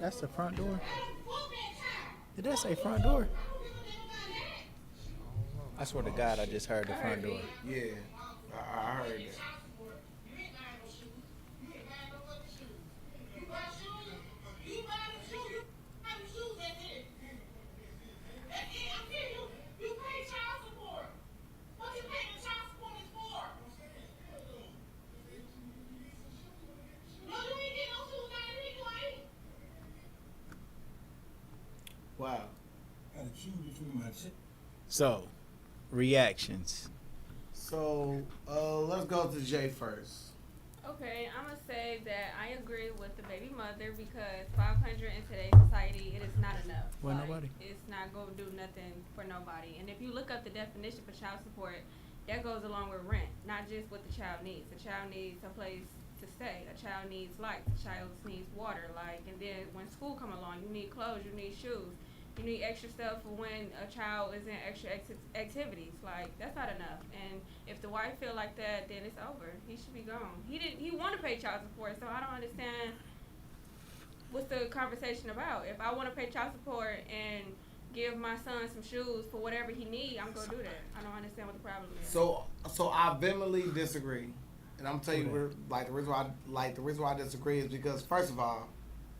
That's the front door. Did that say front door? I swear to God, I just heard the front door. Yeah, I heard that. Wow. I had to choose between my check. So, reactions. So let's go to Jay first. Okay, I'm gonna say that I agree with the baby mother because 500 in today's society, it is not enough. Well, nobody. It's not gonna do nothing for nobody. And if you look up the definition for child support, that goes along with rent, not just what the child needs. The child needs a place to stay. A child needs lights. A child needs water. And then when school come along, you need clothes. You need shoes. You need extra stuff for when a child is in extra activities. That's not enough. And if the wife feel like that, then it's over. He should be gone. He want to pay child support, so I don't understand what's the conversation about. If I want to pay child support and give my son some shoes for whatever he need, I'm gonna do that. I don't understand what the problem is. So I vehemently disagree, and I'm gonna tell you the reason why I disagree is because first of all,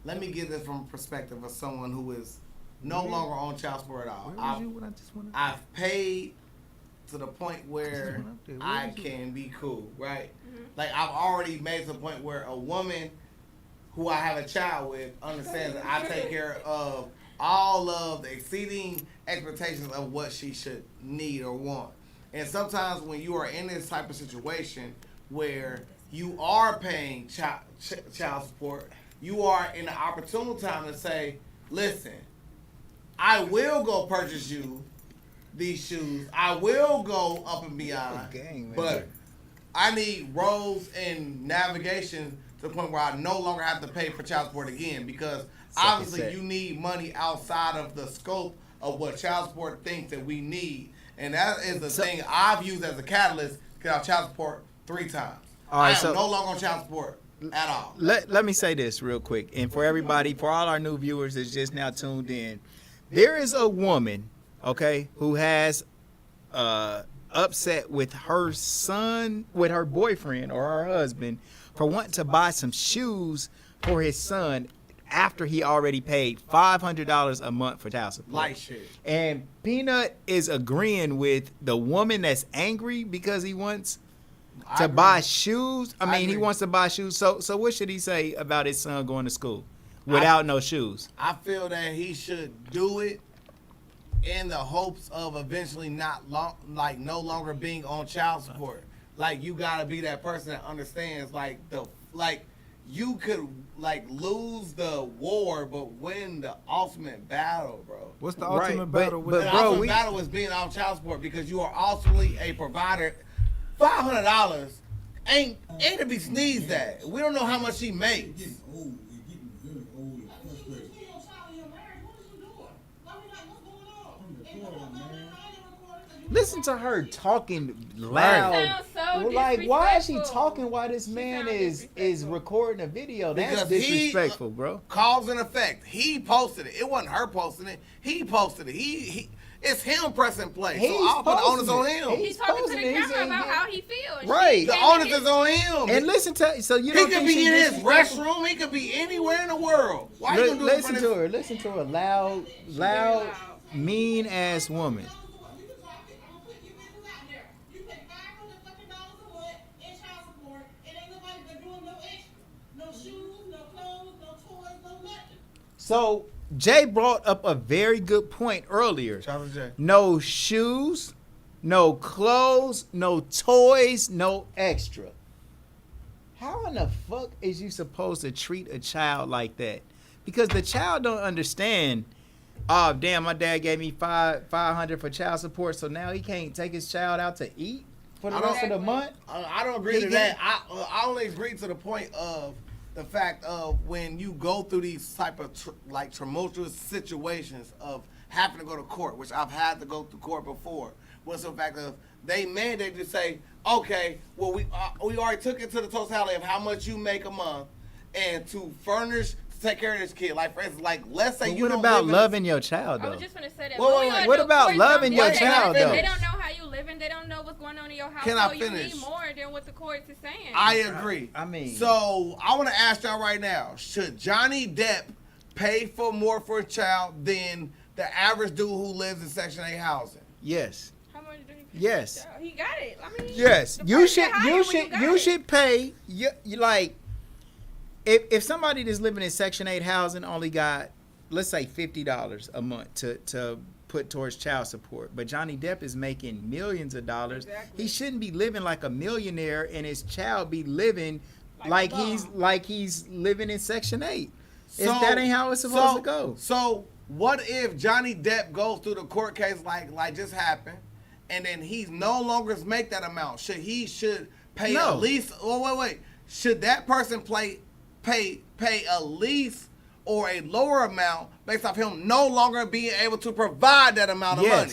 let me give this from a perspective of someone who is no longer on child support at all. Where was you when I just went up? I've paid to the point where went up there. Where I was you? can be cool, right? Mhm. I've already made to the point where a woman who I have a child with understands that I take care of all of the exceeding expectations of what she should need or want. And sometimes when you are in this type of situation where you are paying child support, you are in the opportune time to say, listen, I will go purchase you these shoes. I will go up and beyond. But I need roads and navigation to the point where I no longer have to pay for child support again because obviously you need money outside of the scope of what child support thinks that we need. And that is the thing I've used as a catalyst to get out child support 3 times. All right, I am no longer on child support at all. Let me say this real quick. And for everybody, for all our new viewers that's just now tuned in, there is a woman, okay, who has upset with her son, with her boyfriend or her husband for wanting to buy some shoes for his son after he already paid $500 a month for child support. Like shit. And Peanut is agreeing with the woman that's angry because he wants to buy shoes. I mean, he agree. wants to buy shoes. So what should he say about his son going to school without no shoes? I feel that he should do it in the hopes of eventually no longer being on child support. You gotta be that person that understands you could lose the war but win the ultimate battle, bro. What's the Right, ultimate but- battle with but The that? bro, ultimate we- battle is being on child support because you are ultimately a provider. $500 ain't to be sneezed at. We don't know how much he It's makes. getting old. It's getting very old and frustrating. I'm recording, man. Listen to her talking loud. Sounds so Why is she disrespectful. talking while this man sounds is disrespectful. recording a video? That's Because he- disrespectful, bro. Cause and effect. He posted it. It wasn't her posting it. He posted it. It's him pressing play. He's So I'll put the onus posting on it. him. He's talking to posting the it. He's camera saying about that- how he feels. Right. The onus is on him. And listen to so you He don't could think be she in his disrespectful? restroom. He could be anywhere in the world. Why you gonna do it in Listen front to of her. Listen to her. Loud, mean ass woman. So Jay brought up a very good point earlier. Shout out to Jay. No shoes, no clothes, no toys, no extra. How in the fuck is you supposed to treat a child like that? Because the child don't understand. Oh damn, my dad gave me $500 for child support, so now he can't take his child out to eat for the I don't- rest of the month. I don't agree to that. I only agree to the point of the fact of when you go through these type of tumultuous situations of having to go to court, which I've had to go to court before. Was the fact of they mandate to say, okay, well we already took it to the totality of how much you make a month, and to furnish to take care of this kid. Like, for instance, like, let's say But you what don't about live in loving your child I though? was just gonna say that. Wait, What wait, we wait. gonna What do? about Courts loving don't your do that. child, They though? don't know how you living. They don't know what's going on in your house. Can I so you finish? need more than what the courts is saying. I agree. I mean, So I want to ask y'all right now: should Johnny Depp pay for more for a child than the average dude who lives in Section 8 housing? yes. How much do he pay? Yes. He got it. I mean, Yes, the you price should. get higher You when should. got You it. should pay. You like, if somebody that's living in Section 8 housing only got, let's say, $50 a month to put towards child support, but Johnny Depp is making millions of dollars. Exactly. He shouldn't be living like a millionaire, and his child be living like a he's living in Section 8. So, That ain't how it's supposed to go. So what if Johnny Depp goes through the court case like just happened, and then he's no longer make that amount? Should pay No. at least? Oh wait. Should that person pay a lease or a lower amount based off him no longer being able to provide that amount of money?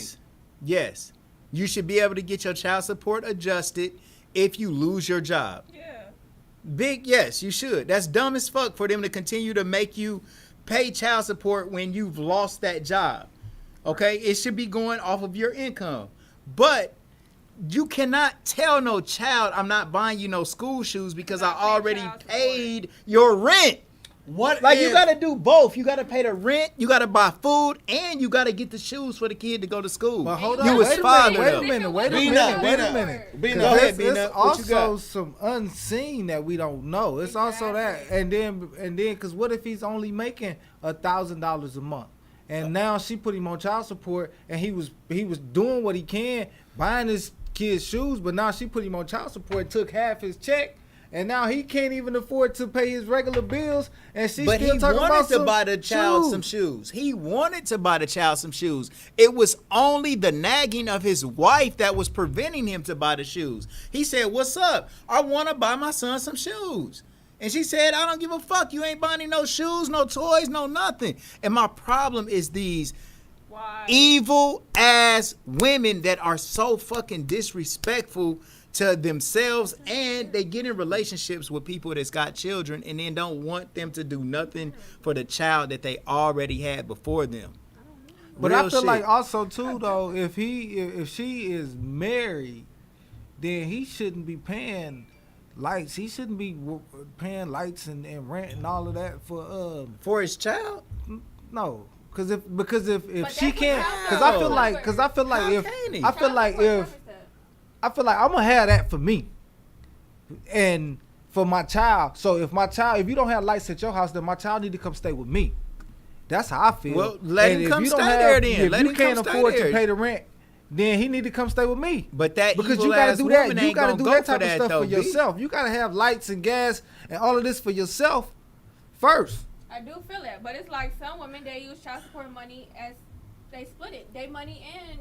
Yes. You should be able to get your child support adjusted if you lose your job. Yeah. Yes, you should. That's dumb as fuck for them to continue to make you pay child support when you've lost that job. Okay? It should be going off of your income. But you cannot tell no child, I'm not buying you no school shoes because I gotta pay already child support. paid your rent. What Like, if, you got to do both. You got to pay the rent, you got to buy food, and you got to get the shoes for the kid to go to school. But hold You on, was wait a fathered minute, wait a up. minute, wait a Beanut, minute, wait a Beanut. minute. Beanut. Go ahead, There's Beanut. What you also got? some unseen that we don't know. It's also that, Exactly. and then, because what if he's only making $1,000 a month, and now she put him on child support, and he was doing what he can, buying his kids shoes, but now she put him on child support, took half his check. And now he can't even afford to pay his regular bills, and she's But still he talking wanted about to buy the child some shoes. He wanted to buy the child some shoes. It was only the nagging of his wife that was preventing him to buy the shoes. He said, "What's up? I want to buy my son some shoes." And she said, "I don't give a fuck. You ain't buying him no shoes, no toys, no nothing." And my problem is these Why? evil ass women that are so fucking disrespectful to themselves, and they get in relationships with people that's got children and then don't want them to do nothing for the child that they already had before them. But Real I feel shit. like also too though, if she is married, then he shouldn't be paying lights. He shouldn't be paying lights and rent and all of that For his child? no. Because if But she that's can't, what because child I feel like How if can he? I feel like if I'm gonna have that for me, and for my child. So if you don't have lights at your house, then my child need to come stay with me. That's how I feel. Well, let And him if come you don't stay have- there then. If Let you him can't come stay afford there. to pay the rent, then he need to come stay with me. But that Because evil you gotta ass do that. woman You ain't gotta gonna do go that for type of that stuff though, for B. yourself. You gotta have lights and gas and all of this for yourself first. I do feel that, but it's like some women, they use child support money as they split it. They money and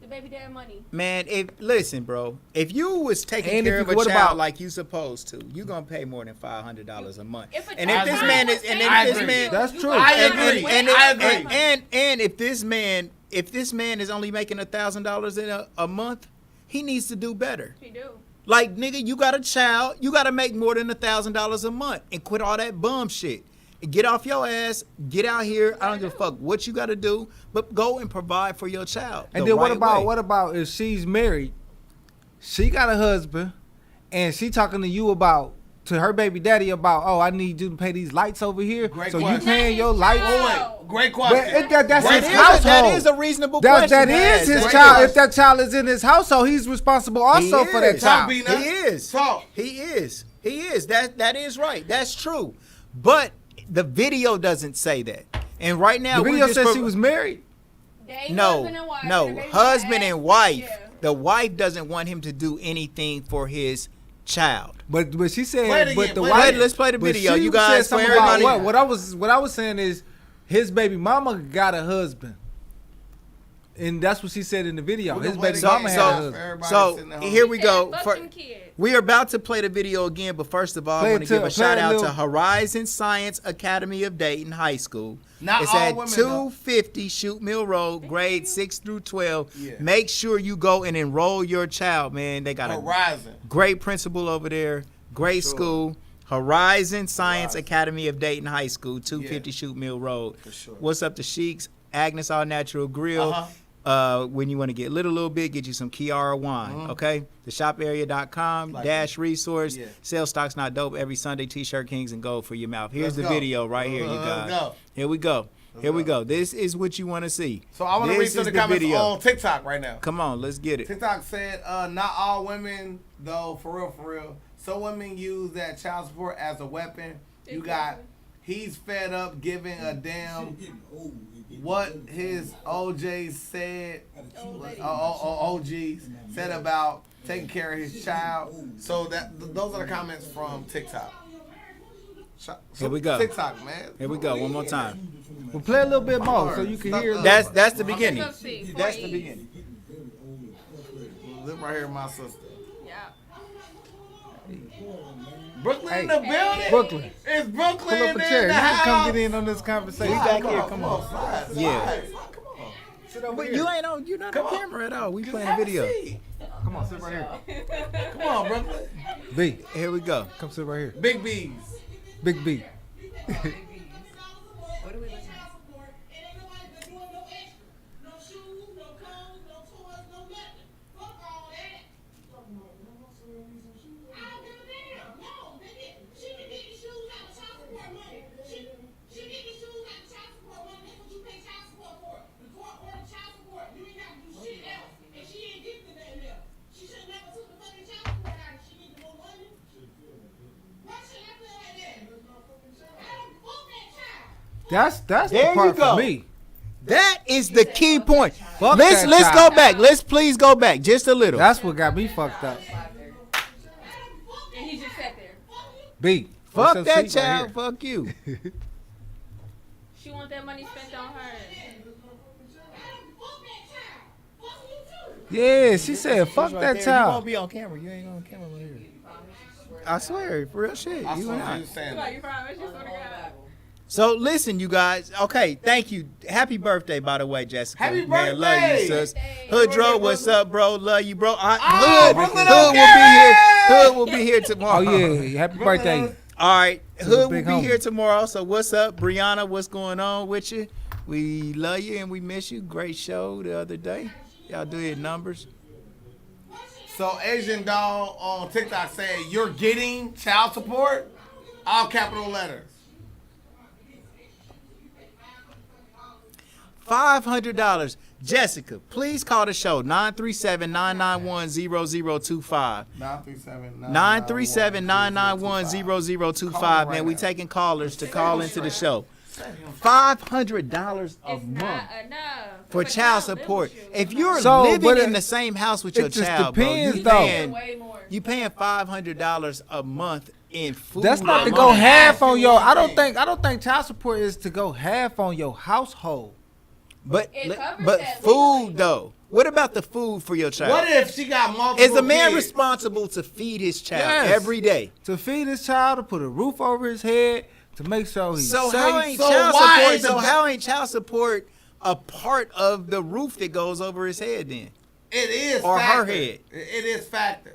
the baby dad money. Man, listen, bro. If you was taking And care if of you- a what child about- like you supposed to, you gonna pay more than $500 a month. If a And if child this agree. man is, was and saying I if this agree. man, That's true. I and, agree. and, I and, agree. and if this man is only making $1,000 in a month, he needs to do better. She do. Like, nigga, you got a child, you gotta make more than $1,000 a month and quit all that bum shit. Get off your ass, get out here. I don't give a fuck what you gotta do, but go and provide for your child. And the then right way. what about if she's married, she got a husband, and she talking to you to her baby daddy about, oh, I need you to pay these lights over here. Great so question. you paying your lights. Oh, Wait, great But question. that's That his is household. that is a reasonable That question. is man. his That's child. right. If that child is in his household, he's responsible also He for that is. child. Talk, Beanut. He is. Talk. He is. That is right. That's true. But the video doesn't say that. And right now, The we're video just says she was married. they no, husband and wife, no, their baby husband dad. and wife. Yeah. The wife doesn't want him to do anything for his child. But she said, Play it but again, the play it wife. again. Let's play the but video. she You said guys, for something about everybody. what I was saying is, his baby mama got a husband, and that's what she said in the video. We're His gonna play baby the mama game. had a So- husband. Everybody So sitting at home. here we go. Fuck For- them kids. we are about to play the video again, but first of all, Play I it want to give to- a play shout it out to little- Horizon Science Academy of Dayton High School. Not It's all at women, though. 250 Shoot Mill Road, grades 6 through 12. Yeah. Make sure you go and enroll your child, man. They got a Horizon. great principal over there, great Sure. school. Horizon Science Academy of Dayton High School, 250 Yeah. Shoot Mill Road. For sure. What's up to Sheiks? Agnes All Natural Grill. When you want to get lit a little bit, get you some Kiara wine, okay? TheShopArea.com, dash resource. Yeah. Sell stocks not dope every Sunday. T-shirt Kings and Gold for your mouth. Here's Let's the go. video right here, you Let's guys. go. Here we go. Here we go. go. This is what you want to see. So I want to read This some is of the comments video. on TikTok right now. Come on, let's get it. TikTok said, not all women, though, for real. Some women use that child support as a weapon. You got, he's fed up giving a damn what his OJs said, OGs said about taking care of his child. So those are the comments from TikTok. Here we go. TikTok, man. Here we go. One more time. Well, play a little bit more so you can hear. That's the beginning. Let's go see. That's the beginning. Live right here, my sister. Yeah. Brooklyn in the building. Brooklyn. It's Brooklyn Pull up a in chair. the You can come house. get in on this conversation. We back here. Come on. Slide. Yeah. Come on. Sit over But here. you ain't on. You're not on camera at all. We playing a video. Come on, sit right here. Come on, Brooklyn. B, Here we go. come sit right here. Big B's. Big B. That's There the you part go. for me. That is the key point. Fuck Let's that go child. back. Let's please go back just a little. That's what got me fucked up. And he just sat there. B. Fuck what's your that seat right child. here? Fuck you. She want that money spent on her. Yeah, she said, fuck that You won't child. be on camera. You ain't on camera right here. I swear, for real shit. I You and saw I. you saying Like, that. you promise? You swear to God. So listen, you guys. Okay, thank you. Happy birthday, by the way, Jessica. Happy Man, love you, birthday. sis. Happy Hood birthday, Dro, what's brother. up, bro? Love you, bro. Oh, Hood Brooklyn will on be here. camera. Hood will be here tomorrow. Oh, yeah. Happy birthday. All right, the Hood will big be homie. here tomorrow. So what's up, Brianna? What's going on with you? We love you and we miss you. Great show the other day. Y'all do your numbers. So Asian doll on TikTok said, you're getting child support? All capital letters. $500. Jessica, please call the show 937-991-0025. 937-991-0025. Man, we taking callers to call into the show. $500 a It's month not enough. for child support. If you're So, living but in it- the same house with your it just child, bro, depends, you though. paying Way more. $500 a month in food. That's not to alone. go half on your. I don't think child support is to go half on your household. But It covers but that food legally. though. What about the food for your child? What if she got multiple Is a man kids? responsible to feed his child Yes. every day? To feed his child, to put a roof over his head, to make sure he's So safe. how ain't So child why support? is the So ba- how ain't child support a part of the roof that goes over his head? Then It is Or her factored. head. It is factored.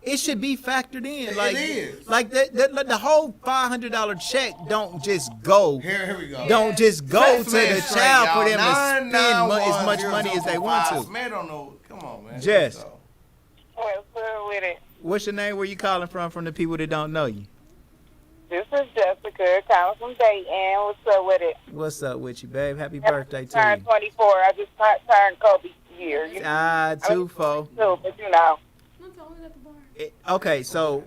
it should be factored in. It Like is. like the whole $500 check don't just go. Here we go. Don't just go to SMED the straight, child for y'all. them to spend as much 991-0025. money as they want to. SMED don't know. Come on, man. Jess. Let's go. What's up with it? What's your name? Where you calling from the people that don't know you? This is Jessica calling from Dayton. What's up with it? What's up with you, babe? Happy birthday to Turned you. 24. I just turned Kobe year. You Ah, 2-4. too, but you know. That's always at the bar. Okay, so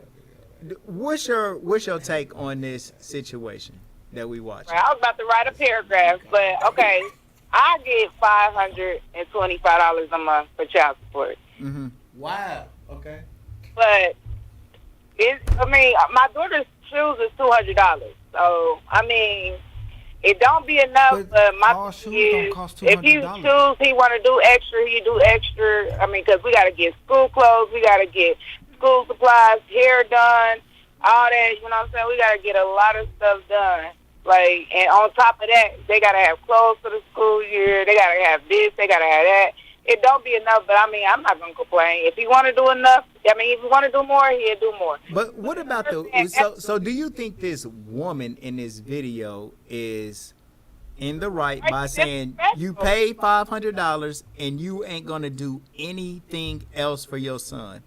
what's your take on this situation that we watch? I was about to write a paragraph, but okay. I get $525 a month for child support. Mm-hmm. Wow. Okay. But my daughter's shoes is $200. So it don't be enough. But But all my shoes thing don't is, cost if he $200. choose he want to do extra, he do extra. Because we gotta get school clothes, we gotta get school supplies, hair done, all that. You know what I'm saying? We gotta get a lot of stuff done. And on top of that, they gotta have clothes for the school year. They gotta have this. They gotta have that. it don't be enough, but I mean, I'm not gonna complain. If he want to do enough, I mean, if he want to do more, he'll do more. But what about so do you think this woman in this video is in the right by saying you paid $500 and you ain't gonna do anything else for your son?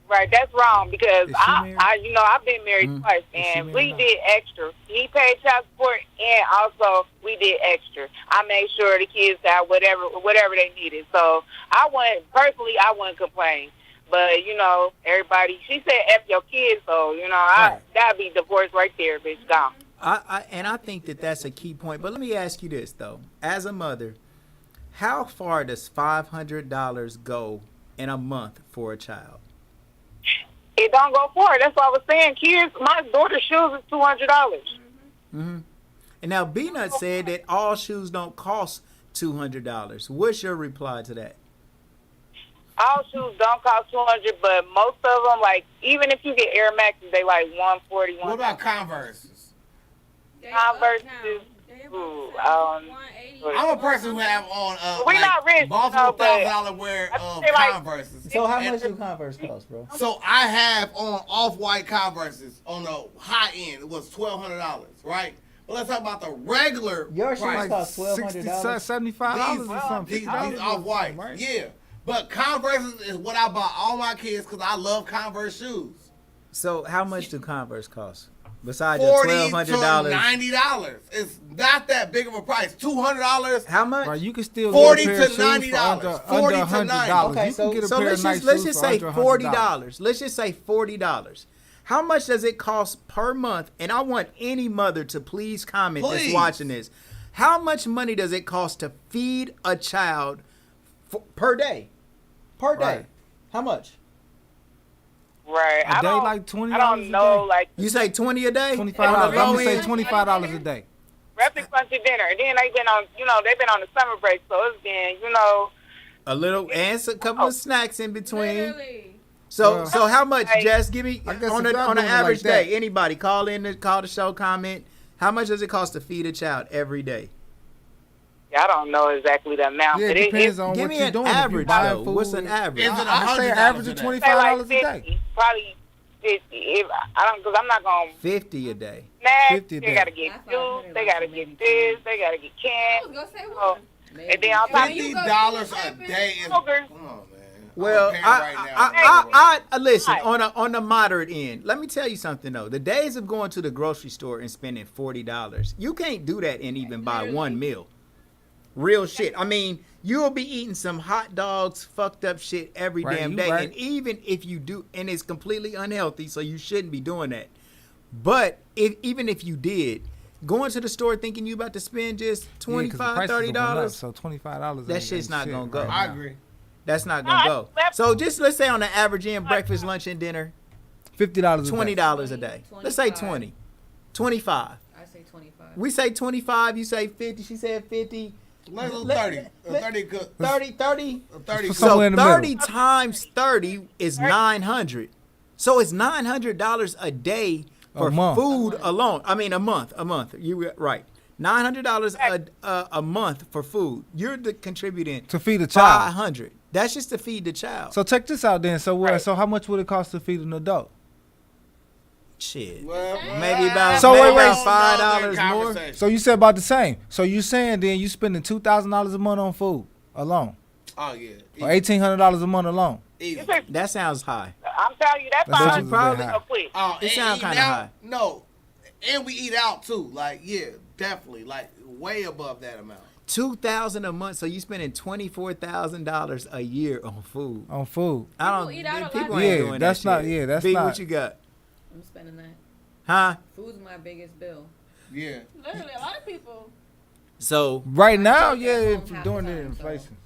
Right, that's wrong because Is she married? I've been married twice, and we did extra. He paid child support, and also we did extra. I made sure the kids got whatever they needed. So I wouldn't complain. But everybody, she said F your kids, so that'd be divorce right there, bitch, gone. I think that's a key point. But let me ask you this though: as a mother, how far does $500 go in a month for a child? It don't go for it. That's what I was saying. Kids, my daughter's shoes is $200. Mm-hmm. And now Beanut said that all shoes don't cost $200. What's your reply to that? All shoes don't cost $200, but most of them, like even if you get Air Maxes, they like $140. What about Converses? Converses? I'm a person who have on we're not rich, multiple but $1,000 wear of like, Converses. So how much do Converse cost, bro? So I have on off-white Converses on the high end. It was $1,200, right? But let's talk about the regular Your shoes price. cost $1,200. $75 or something. These off-white, right? yeah. But Converses is what I bought all my kids because I love Converse shoes. So how much do Converse cost? Besides your $40 to $1,200. $90. It's not that big of a price. $200. How much? Right, you can still $40 get a pair to of shoes $90. for $40 under to $90. $100. Okay, You can get a so pair let's of nice just shoes say for under $100. $40. Let's just say $40. How much does it cost per month? And I want any mother to please comment that's watching this. How much money does it cost to feed a child per day? Per day. Right. How much? right. A day like $20 I don't know, a day? like You say 20 a day? $25. On I'm the low gonna say end? $25 a day. breakfast, lunch, and dinner. And then they've been on the summer break, so it's been, A little and a couple of snacks in between. Literally. So how much, Like, Jess? Give me I guess on if y'all an doing it average like that. day. Anybody call the show, comment. How much does it cost to feed a child every day? I don't know exactly the amount, Yeah, but it depends on Give what me you're an doing. average If you buying though. food, What's an average? Is it I say $100 average a of day? $25 say like a day. 50, probably 50. If I don't, because I'm not gonna 50 a day. snacks. 50 a They day. gotta get That's juice. 500 They gotta get this. They gotta get I was canned. gonna say Oh, one. and then on top of you $50 go a day is. Sugars. Come on, man. Well, I'm a parent right now. I listen on the moderate end. Let me tell you something though. The days of going to the grocery store and spending $40, you can't do that and even buy one meal. Real shit. I mean, you'll be eating some hot dogs, fucked up shit every Right, damn you day. right. And even if you do, and it's completely unhealthy, so you shouldn't be doing that. But even if you did, going to the store thinking you about to spend just $25, $30, So $25. that shit's not gonna go. I agree. that's not gonna go. So just let's say on the average end, breakfast, lunch, and dinner, $50 a day. $20 a day. Let's say 20, 25. I say 25. We say 25. You say 50. She said 50. Let's do Let- 30. let- 30 good. 30, 30. 30 For good. somewhere So in the middle. 30 times 30 is 900. So it's $900 a day for A month. food alone. I mean a month. You were right. $900 a month for food. You're contributing To feed a child. 500. That's just to feed the child. So check this out then. So so how much would it cost to feed an adult? Shit. Well, Maybe about So wait, $5 more. So you said about the same. So you saying then you spending $2,000 a month on food alone, Oh, yeah. or $1,800 a month alone? Easy. That sounds high. I'm telling you, that's That's fine. actually probably- high. Quick. Oh, It and sound eating kinda out- high. No. And we eat out, too. Like, yeah, definitely. Like, way above that amount. $2,000 a month, so you spending $24,000 a year on food. On food. I don't. People eat out a lot. People Yeah, ain't doing that's that not- shit. yeah, that's B, not- what you got? I'm spending that. Huh? Food's my biggest bill. Yeah. Literally, a lot of people. So Right now, cook at yeah, home if half during the the time, so. inflation,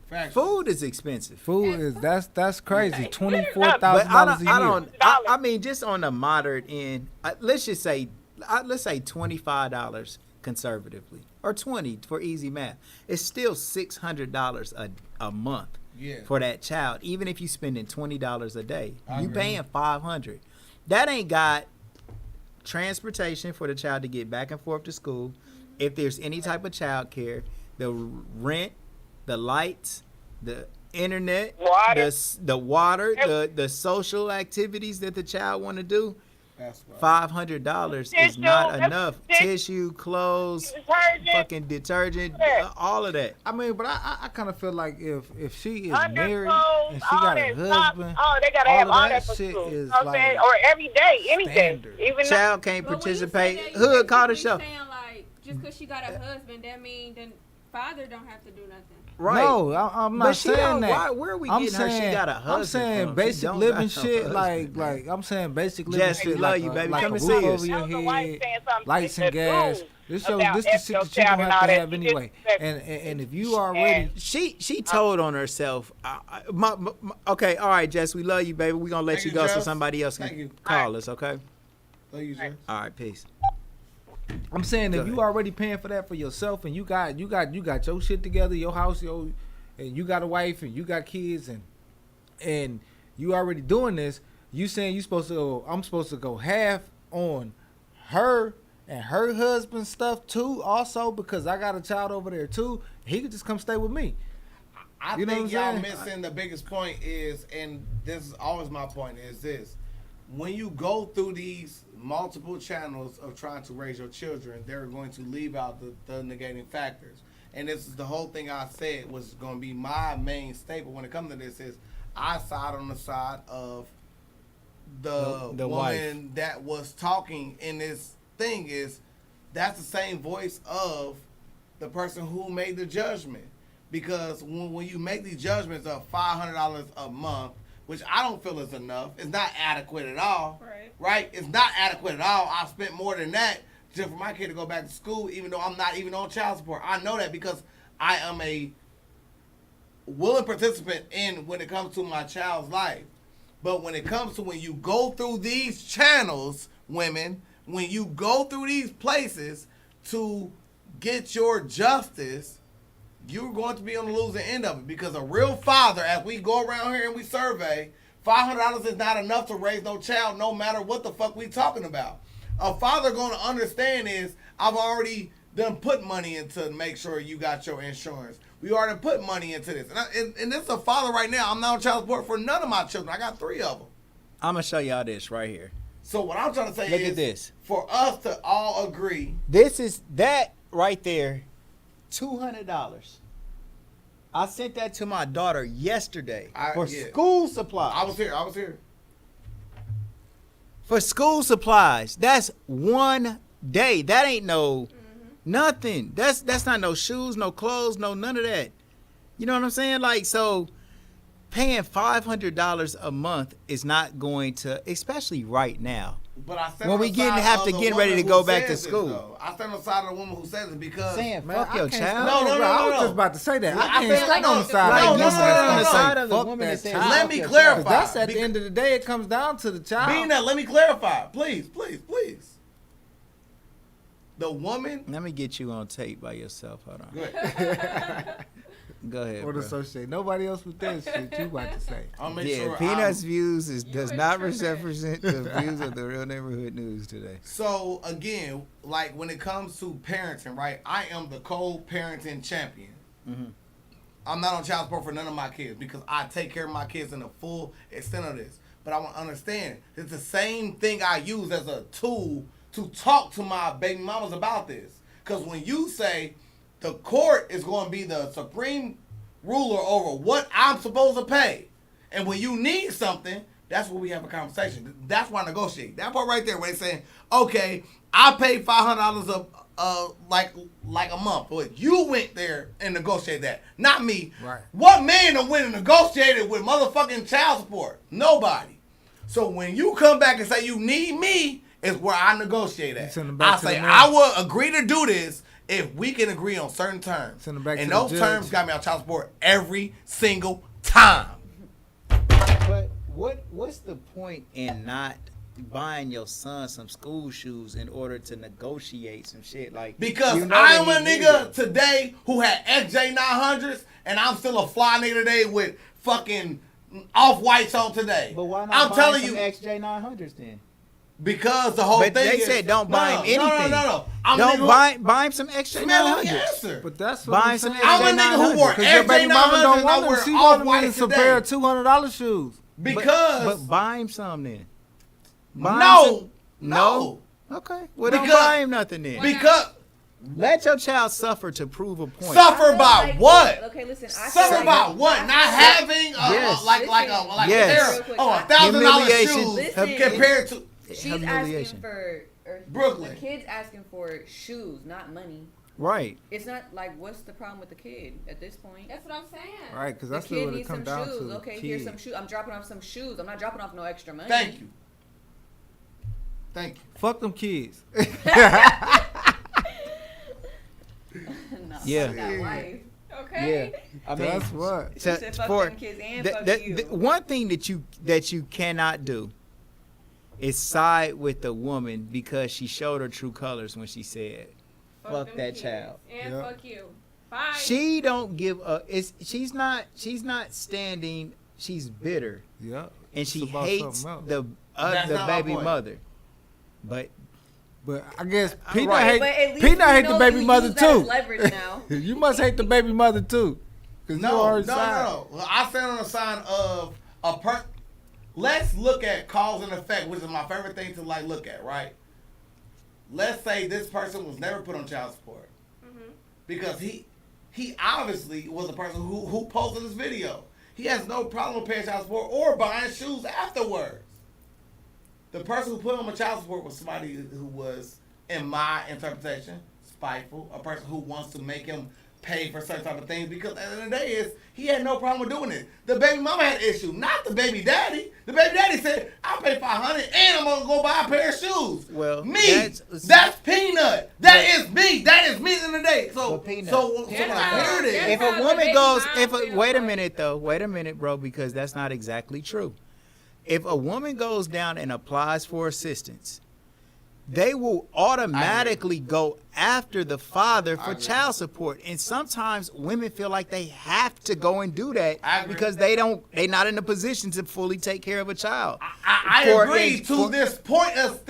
Facts. food is expensive. food is that's crazy. But $24,000 a year. I mean, just on the moderate end, let's just say, let's say $25 conservatively, or 20 for easy math. It's still $600 a month Yeah. for that child. Even if you spending $20 a day, I you agree. paying $500. That ain't got transportation for the child to get back and forth to school. If there's any type of child care, the rent, the lights, the internet, Water. the water, the social activities that the child want to do. That's right. $500 is Tissue, not that's enough. tissue, Tissue, clothes, detergent. fucking detergent, all of that. I mean, but I kind of feel like if she is married Underclothes, and she all got a that husband, stuff. Oh, they gotta all have of all that that for shit school. is You know what I'm like saying? Or every day, any day. standard. Even though Child can't But when you say participate. that, you Hood called the basically show. saying like just because she got a husband, that mean then father don't have to do nothing. Right. No, I'm not But she saying don't- that. why- where are we getting her she got a husband I'm saying from? She basic don't living got no shit, husband, like I'm saying basic living Jess, we shit. love like you, a, baby. Like Come a and roof see us. over your I was the wife head, saying something lights and to gas. the This about the shit Efff that you gonna and have all to that. have She anyway. disrespectful. And if you already She told on herself. Okay, all right, Jess, we love you, baby. We gonna let Thank you you, go so Jess. somebody else Thank can you. call us. Okay. Love you, Jess. All right, peace. I'm saying Go if you ahead. already paying for that for yourself and you got your shit together, your house, and you got a wife and you got kids and you already doing this, you saying I'm supposed to go half on her and her husband's stuff too also because I got a child over there too. He could just come stay with me. I You know think what I'm y'all saying? missing the biggest point is, and this is always my point, is this. When you go through these multiple channels of trying to raise your children, they're going to leave out the negating factors. And this is the whole thing I said was going to be my main staple when it comes to this is I side on the side of the The woman wife. that was talking in this thing is that's the same voice of the person who made the judgment. Because when you make these judgments of $500 a month, which I don't feel is enough, it's not adequate at all. Right? It's not adequate at all. I spent more than that just for my kid to go back to school, even though I'm not even on child support. I know that because I am a willing participant in when it comes to my child's life. But when it comes to when you go through these channels, women, when you go through these places to get your justice, you're going to be on the losing end of it because a real father, as we go around here and we survey, $500 is not enough to raise no child no matter what the fuck we talking about. A father going to understand is I've already done put money into to make sure you got your insurance. We already put money into this. And this is a father right now. I'm not on child support for none of my children. I got 3 of them. I'm gonna show y'all this right here. So what I'm trying to say Look is at this. For us to all agree. This is that right there, $200. I sent that to my daughter yesterday for school supplies. I was here. For school supplies. That's one day. That ain't no nothing. That's not no shoes, no clothes, no none of that. You know what I'm saying? Like, so paying $500 a month is not going to, especially right now. But I stand when on we the get side have of to the get woman ready to who go back to says it, school. though. I stand on the side of the woman who says it because Saying Man, fuck I your can't child. stand- No, I was no. just about to say that. Well, I I can't feel stand like on the side no, of no, the no, woman no, that's no, gonna no. say, of the fuck woman that that says, child. Let me Fuck clarify. Because that's at the end of the day, it comes down to the child. Being that, let me clarify. Please. The woman. Let me get you on tape by yourself. Hold on. Go ahead. Go ahead, Or bro. associate. Nobody else with that shit you about to say. I'll make Yeah, sure. Peanuts' views does not tripping. represent the views of the Real Neighborhood News today. So again, like when it comes to parenting, right? I am the co-parenting champion. Mhm. I'm not on child support for none of my kids because I take care of my kids in the full extent of this. But I want to understand it's the same thing I use as a tool to talk to my baby mamas about this. Because when you say the court is going to be the supreme ruler over what I'm supposed to pay, and when you need something, that's where we have a conversation. That's why I negotiate. That part right there, where they saying, okay, I paid $500 like a month, but you went there and negotiated that, not me. Right. What man done went and negotiated with motherfucking child support? Nobody. So when you come back and say you need me, is where I negotiate at. send them back I to the say man. I will agree to do this if we can agree on certain terms. Send them back and to the those judge. terms got me on child support every single time. But what's the point in not buying your son some school shoes in order to negotiate some shit? Like, Because you know I'm that a he nigga needs it. today who had XJ900s and I'm still a fly nigga today with fucking off-whites on today. But why not I'm buy telling some you, XJ900s then? Because the whole But thing they is, said don't buy him anything. No. I'm Don't nigga buy him some extra Smell the 900. answer. But that's Buy what I'm some saying. I'm a nigga who wore Because your baby FJ mama 900 don't and I want them. wear She want them in off-white some today. pair of $200 shoes. Because But buy him some then. Buy him no, some- no, Okay. Well, don't Because- buy him nothing then. because Let your child suffer to prove a point. suffer I feel by like- what? Okay, listen. I feel Suffer like- by what? I Not feel having Yes. like Yes. a pair of $1,000 Humiliation. shoes Listen. compared to She's Humiliation. asking for Brooklyn. The kid's asking for shoes, not money. Right. It's not like what's the problem with the kid at this point? That's what I'm saying. Right, because The that's kid what it needs comes some down shoes. to. Okay, here's some shoes. I'm dropping off some shoes. I'm not dropping off no extra money. Thank you. Thank you. Fuck them kids. No, Yeah. fuck that wife. Okay. I mean, That's what. She said fuck them kids and fuck you. one thing that you cannot do is side with the woman because she showed her true colors when she said, "Fuck them that kids. child." And Yep. fuck you. Bye. She don't give a. She's not standing. She's bitter Yep. and she It's about hates something the That's not my baby point. mother. But But I guess Peanut Right. But at hate least Peanut we hate the know baby you mother use that as too. leverage now. You must hate the baby mother too. Cause you No. already signed. Well, I stand on the side of a per. Let's look at cause and effect, which is my favorite thing to like look at. Right. Let's say this person was never put on child support because he obviously was a person who posted this video. He has no problem with paying child support or buying shoes afterwards. The person who put him on child support was somebody who was, in my interpretation, spiteful. A person who wants to make him pay for certain type of things because at the end of the day he had no problem with doing it. The baby mama had an issue, not the baby daddy. The baby daddy said, "I'll pay $500 and I'm gonna go buy a pair of shoes." Well, me, that's Peanut. That is me. That is me at the end of the day. So, Well, Peanut. so when I hear this, That's if how a the woman baby goes, mom feels wait a like. minute, bro, because that's not exactly true. If a woman goes down and applies for assistance, they will automatically go after the father for child support. And sometimes women feel like they have to go and do that I agree. because they're not in a position to fully take care of a child. I For- agree to for- this point of.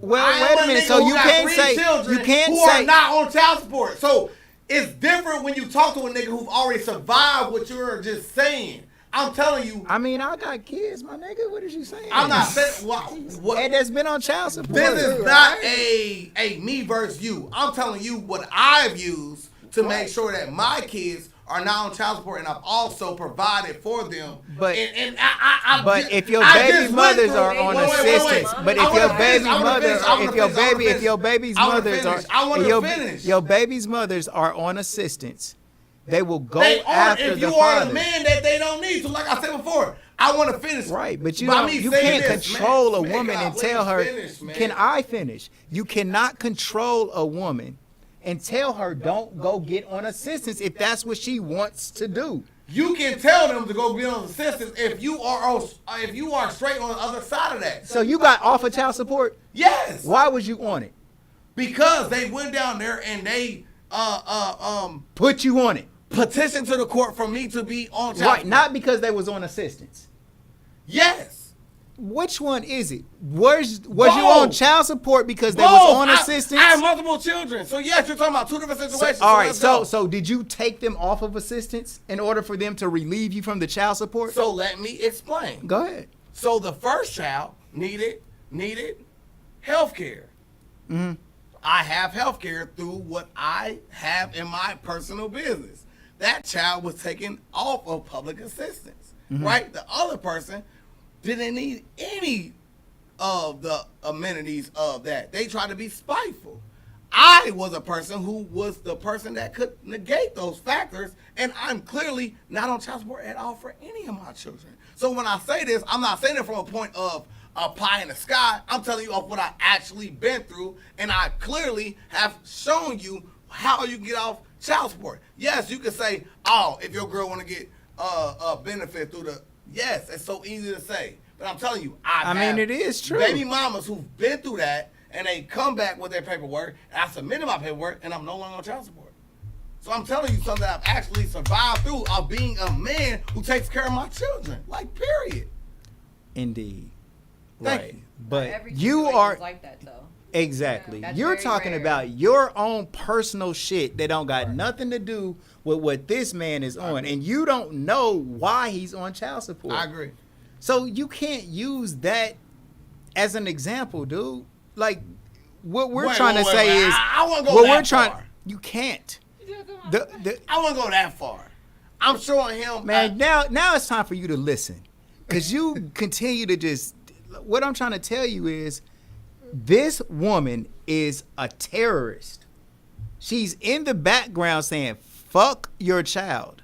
Well, I am wait a minute. nigga So who you got can't 3 say children you can't who say are not on child support. So it's different when you talk to a nigga who've already survived what you're just saying. I'm telling you, I mean, I got kids, my nigga. What is you saying? I'm not saying what. And that's been on child support. This is not a me versus you. I'm telling you what I've used to make sure that my kids are not on child support, and I've also provided for them. But- and I But just- if your I baby just mothers went through- are on wait. assistance, but I if your wanna baby finish, I wanna mother, finish, I wanna if your finish, I wanna baby, if finish. your baby's I wanna mothers finish. are, I wanna your, finish. your baby's mothers are on assistance, they will go They are after if the you are father. the man that they don't need to. Like I said before, I want to finish. Right, but you By don't, me you saying can't this, control a man, woman God, and let tell me her, finish, man. can I finish? You cannot control a woman and tell her don't go get on assistance if that's what she wants to do. You can tell them to go get on assistance if you are straight on the other side of that. So you got off of child support? Yes. Why was you on it? Because they went down there and they Put you on it. petitioned to the court for me to be on child Right, support. not because they was on assistance. Yes. Which one is it? Was you Both. on child support because they was on assistance? I have multiple children. So yes, you're talking about two different situations. So, all right, let's go. so did you take them off of assistance in order for them to relieve you from the child support? So let me explain. Go ahead. So the first child needed health care. Mm-hmm. I have health care through what I have in my personal business. That child was taken off of public assistance, Mm-hmm. right? The other person didn't need any of the amenities of that. They tried to be spiteful. I was a person who was the person that could negate those factors, and I'm clearly not on child support at all for any of my children. So when I say this, I'm not saying it from a point of a pie in the sky. I'm telling you of what I actually been through, and I clearly have shown you how you can get off child support. Yes, you can say, oh, if your girl want to get a benefit through the, yes, it's so easy to say. But I'm telling you, I mean, it is true. Baby mamas who've been through that, and they come back with their paperwork, and I submitted my paperwork, and I'm no longer on child support. So I'm telling you something that I've actually survived through of being a man who takes care of my children. Like, period. Indeed. Thank Right. you. But Every you situation's are like that though. exactly. That's You're very talking rare. about your own personal shit that don't got nothing to do with what this man is on, and you don't know why he's on child support. I agree. So you can't use that as an example, dude. Like what we're trying to say is, I won't go what that we're trying. far. You can't. The I won't go that far. I'm showing him. Man, now it's time for you to listen, because you continue to just. What I'm trying to tell you is, this woman is a terrorist. She's in the background saying, "Fuck your child."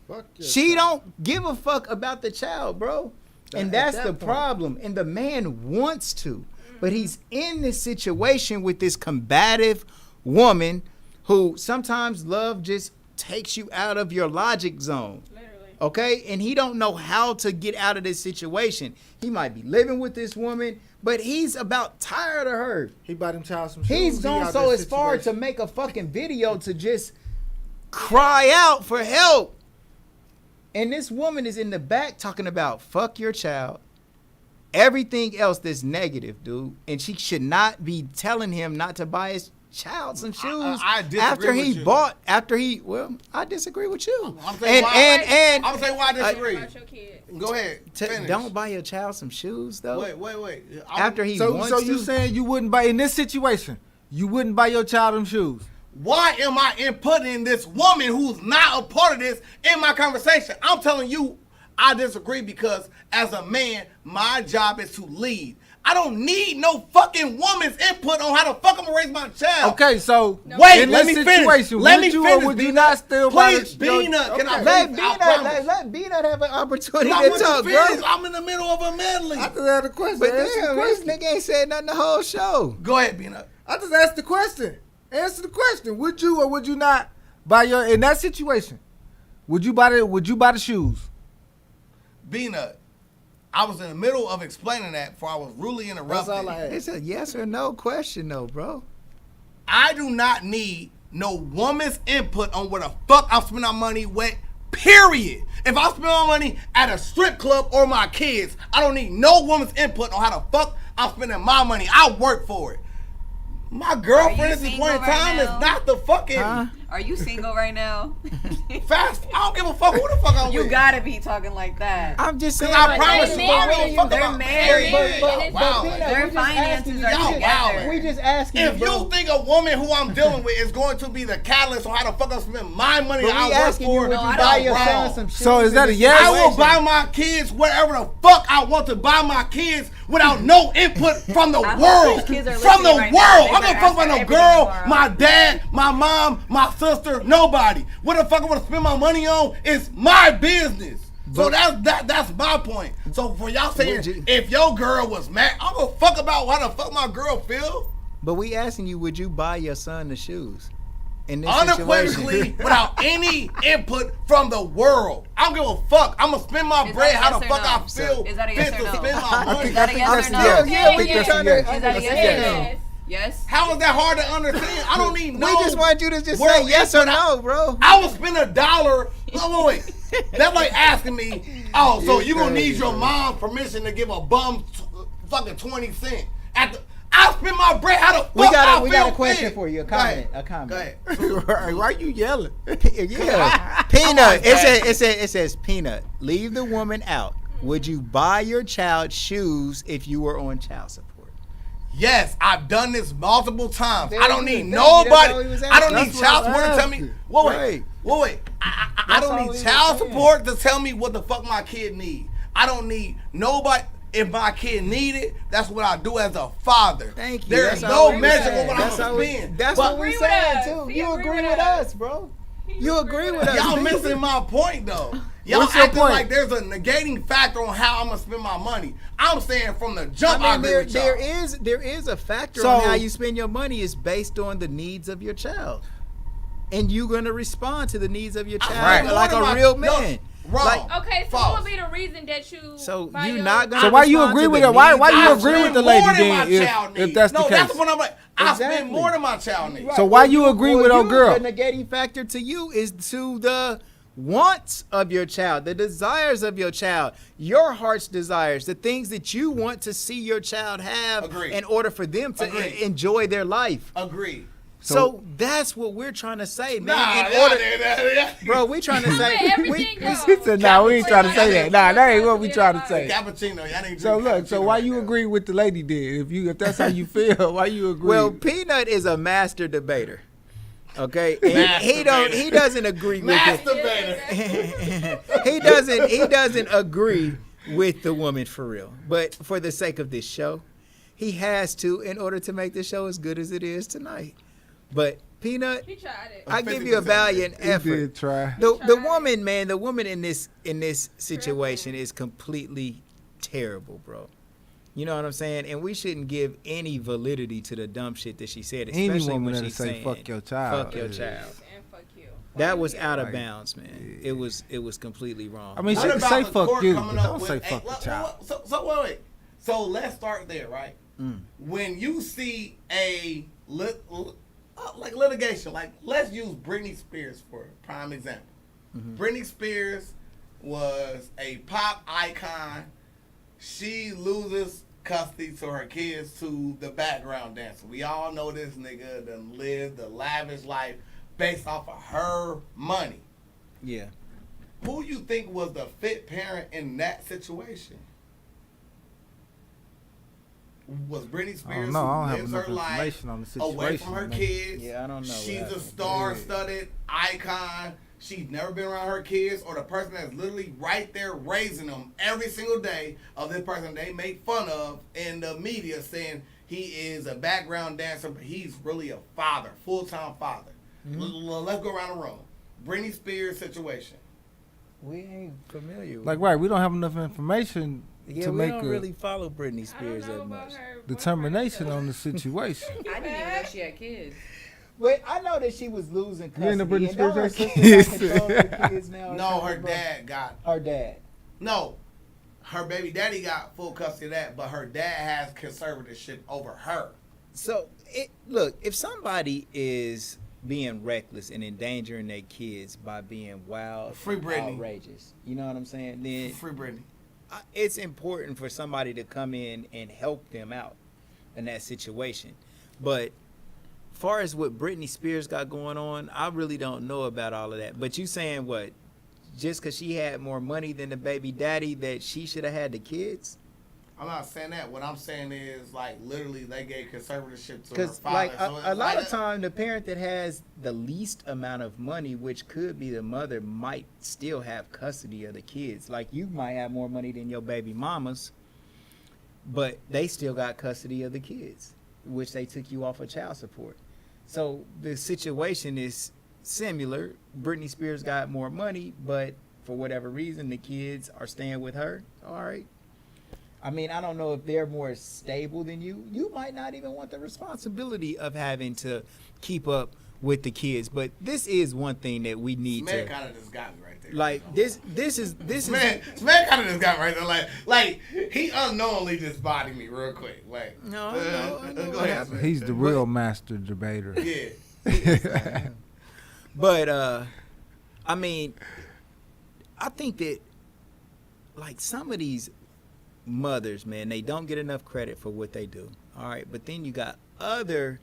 Fuck your She child. don't give a fuck about the child, bro. And At that's that the point. problem. And the man wants to, but he's in this situation with this combative woman who sometimes love just takes you out of your logic zone. Literally. Okay? And he don't know how to get out of this situation. He might be living with this woman, but he's about tired of her. He bought him child some shoes. He's He gone out so that as far to situation. make a fucking video to just cry out for help. And this woman is in the back talking about fuck your child. Everything else that's negative, dude. And she should not be telling him not to buy his child some shoes I disagree after with you. well, I disagree with you. I'm saying And I'm saying why I disagree. About your kid. Go ahead. Finish. don't buy your child some shoes though. Wait. After he So wants you to. saying you wouldn't buy in this situation? You wouldn't buy your child them shoes? Why am I inputting this woman who's not a part of this in my conversation? I'm telling you, I disagree because as a man, my job is to lead. I don't need no fucking woman's input on how the fuck I'm gonna raise my child. Okay, so Wait, in let this me finish. situation, Let would me you finish. or would you Beanut. not still buy Please, the- your- Beanut, can I Okay. let finish? I Beanut promise. let Beanut have an opportunity I to want to talk, finish. bro. I'm in the middle of a medley. I just had a question. But Answer the damn, this question. nigga ain't said nothing the whole show. Go ahead, Beanut. I just asked the question. Answer the question. Would you or would you not buy your in that situation? Would you buy the shoes? Beanut. I was in the middle of explaining that before I was rudely interrupted. That's all I asked. It's a yes or no question though, bro. I do not need no woman's input on where the fuck I'm spending my money with, period. If I spend my money at a strip club or my kids, I don't need no woman's input on how the fuck I'm spending my money. I work for it. My girlfriend at this single point in right time now? is not the fucking Are you single right now? fast. I don't give a fuck who the fuck I'm You with. gotta be talking like that. I'm just saying. I promise you, They're I don't give a fuck They're about married. Wow. Their finances are Y'all together. wildin'. We just asking If you think a woman who I'm dealing with is going to be the catalyst on how the fuck I spend my money But that we I work asking you, for, would you I buy don't your wrong. son some shoes? So is in that a this yes? I will situation? buy my kids whatever the fuck I want to buy my kids without no input from the I hope world. these kids are From the listening right world. now. They I'm better not fuck about ask no for girl, everything tomorrow. my dad, my mom, my sister, nobody. What the fuck I want to spend my money on is my business. So that's my point. So for y'all saying Would you- if your girl was mad, I don't give a fuck about how the fuck my girl feel. But we asking you, would you buy your son the shoes? In this Unequivocally, situation? without any input from the world. I don't give a fuck. I'm gonna spend my Is bread that a how the yes or fuck no? I feel. Is that a yes fit or to no? spend my I money. think Is that a yes that's or a no? yes. Yeah, I think Yeah, that's a yeah. yes. Is that a That's yes yes. or no? Yes. Yes. How is that hard to understand? I don't need no. We just want you to just world say yes or input. no, bro. I would spend $1. Wait. That's like asking me, oh, so you gonna need your mom's permission to give a bum fucking 20 cents. I spend my bread how the fuck We got I a feel question fit. for you. A Go comment. ahead. A comment. Go ahead. Why you yelling? Yeah. Peanut. It says Peanut. Leave the woman out. Would you buy your child shoes if you were on child support? Yes, I've done this multiple times. There I don't you need go. That's all nobody. he was I don't asking. need That's child what support I'm to tell me. asking. Wait. I That's don't all need he was child saying. support to tell me what the fuck my kid need. I don't need nobody. If my kid need it, that's what I do as a father. Thank you. There's That's all no we measure said. for what That's I'm all gonna we- spend. That's But what we Agree with saying us. too. He You agree agree with with us. us, bro. You agree with us. y'all B. missing my point though. Y'all What's your acting point? like there's a negating factor on how I'm gonna spend my money. I'm saying from the jump, I I mean, agree with y'all. there is a factor So- on how you spend your money is based on the needs of your child, and you're gonna respond to the needs of your child Right. like a real man. Wrong. Like- Okay, so False. what would be the reason that you So buy you your- not gonna So why you respond agree to with the her? Why needs you of- agree with spend the lady more than then my child if needs. that's the No, case? that's what I'm like. I Exactly. spend more than my child needs. So why you agree with Well, old girl? The negating factor to you is to the wants of your child, the desires of your child, your heart's desires, the things that you want to see your child have Agreed. in order for them to Agreed. enjoy their life. Agreed. So that's what we're trying to say, man. Nah, In y'all order- did that. Bro, we trying to say Everything goes. He said, "Nah, we ain't trying to say that. Nah, that ain't what we trying to say." Cappuccino. Y'all didn't So drink look, so cappuccino why right you now. agree with the lady did? If that's how you feel, why you agree? Well, Peanut is a master debater. Okay, and Masturbator. he doesn't agree with it. Masturbator. He doesn't agree with the woman for real. But for the sake of this show, he has to in order to make the show as good as it is tonight. But Peanut, He tried it. I give you a 50% valiant he effort. did try. The woman, man, the woman in this situation is completely terrible, bro. You know what I'm saying? And we shouldn't give any validity to the dumb shit that she said, Any especially woman when that'll she's say, saying, "Fuck your child." Fuck your Yeah. child. And fuck you. That was out of Like, bounds, man. yeah. It was completely wrong. I mean, she What can about say the "fuck court you," coming but up don't with- say hey, "fuck the child." So wait. So let's start there, right? When you see a like litigation, like let's use Britney Spears for a prime example. Britney Spears was a pop icon. She loses custody to her kids to the background dancer. We all know this nigga done lived the lavish life based off of her money. Yeah. Who you think was the fit parent in that situation? Was Britney I Spears don't know. I don't who have lives enough her life information on the situation. away from her man. kids? Yeah, I don't know. She's what a happened. star-studded icon. She's never been around her kids, or the person that's literally right there raising them every single day of this person they make fun of in the media, saying he is a background dancer, but he's really a father, full-time father. Let's go around the room. Britney Spears situation. We ain't familiar with Like, right, we don't have enough information Yeah, to we make don't a really follow Britney I don't Spears know that about much. her determination boyfriend, on the situation. I didn't even know she had kids. But I know that she was losing custody. You ain't a Britney and don't her Spears sister fan? got control of her kids now or No, something, her bro? dad got. Her dad. No, her baby daddy got full custody of that, but her dad has conservatorship over her. So, look, if somebody is being reckless and endangering their kids by being wild, Free and Britney. outrageous, you know what I'm saying? Then Free Britney. it's important for somebody to come in and help them out in that situation. But far as what Britney Spears got going on, I really don't know about all of that. But you saying what? Just because she had more money than the baby daddy that she should have had the kids? I'm not saying that. What I'm saying is, like, literally, they gave conservatorship to her Because father. like So a it's lot like of time, the parent that has the least amount of money, which could be the mother, might still have custody of the kids. Like you might have more money than your baby mamas, but they still got custody of the kids, which they took you off of child support. So the situation is similar. Britney Spears got more money, but for whatever reason, the kids are staying with her. All right. I mean, I don't know if they're more stable than you. You might not even want the responsibility of having to keep up with the kids. But this is one thing that we need Man to. kind of just got me right there. Like this is Man kind of just got me right there. Like he unknowingly just bodied me real quick. Like, No, I know go what ahead. happened. He's the real master debater. Yeah. But I mean, I think that like some of these mothers, man, they don't get enough credit for what they do. All right, but then you got other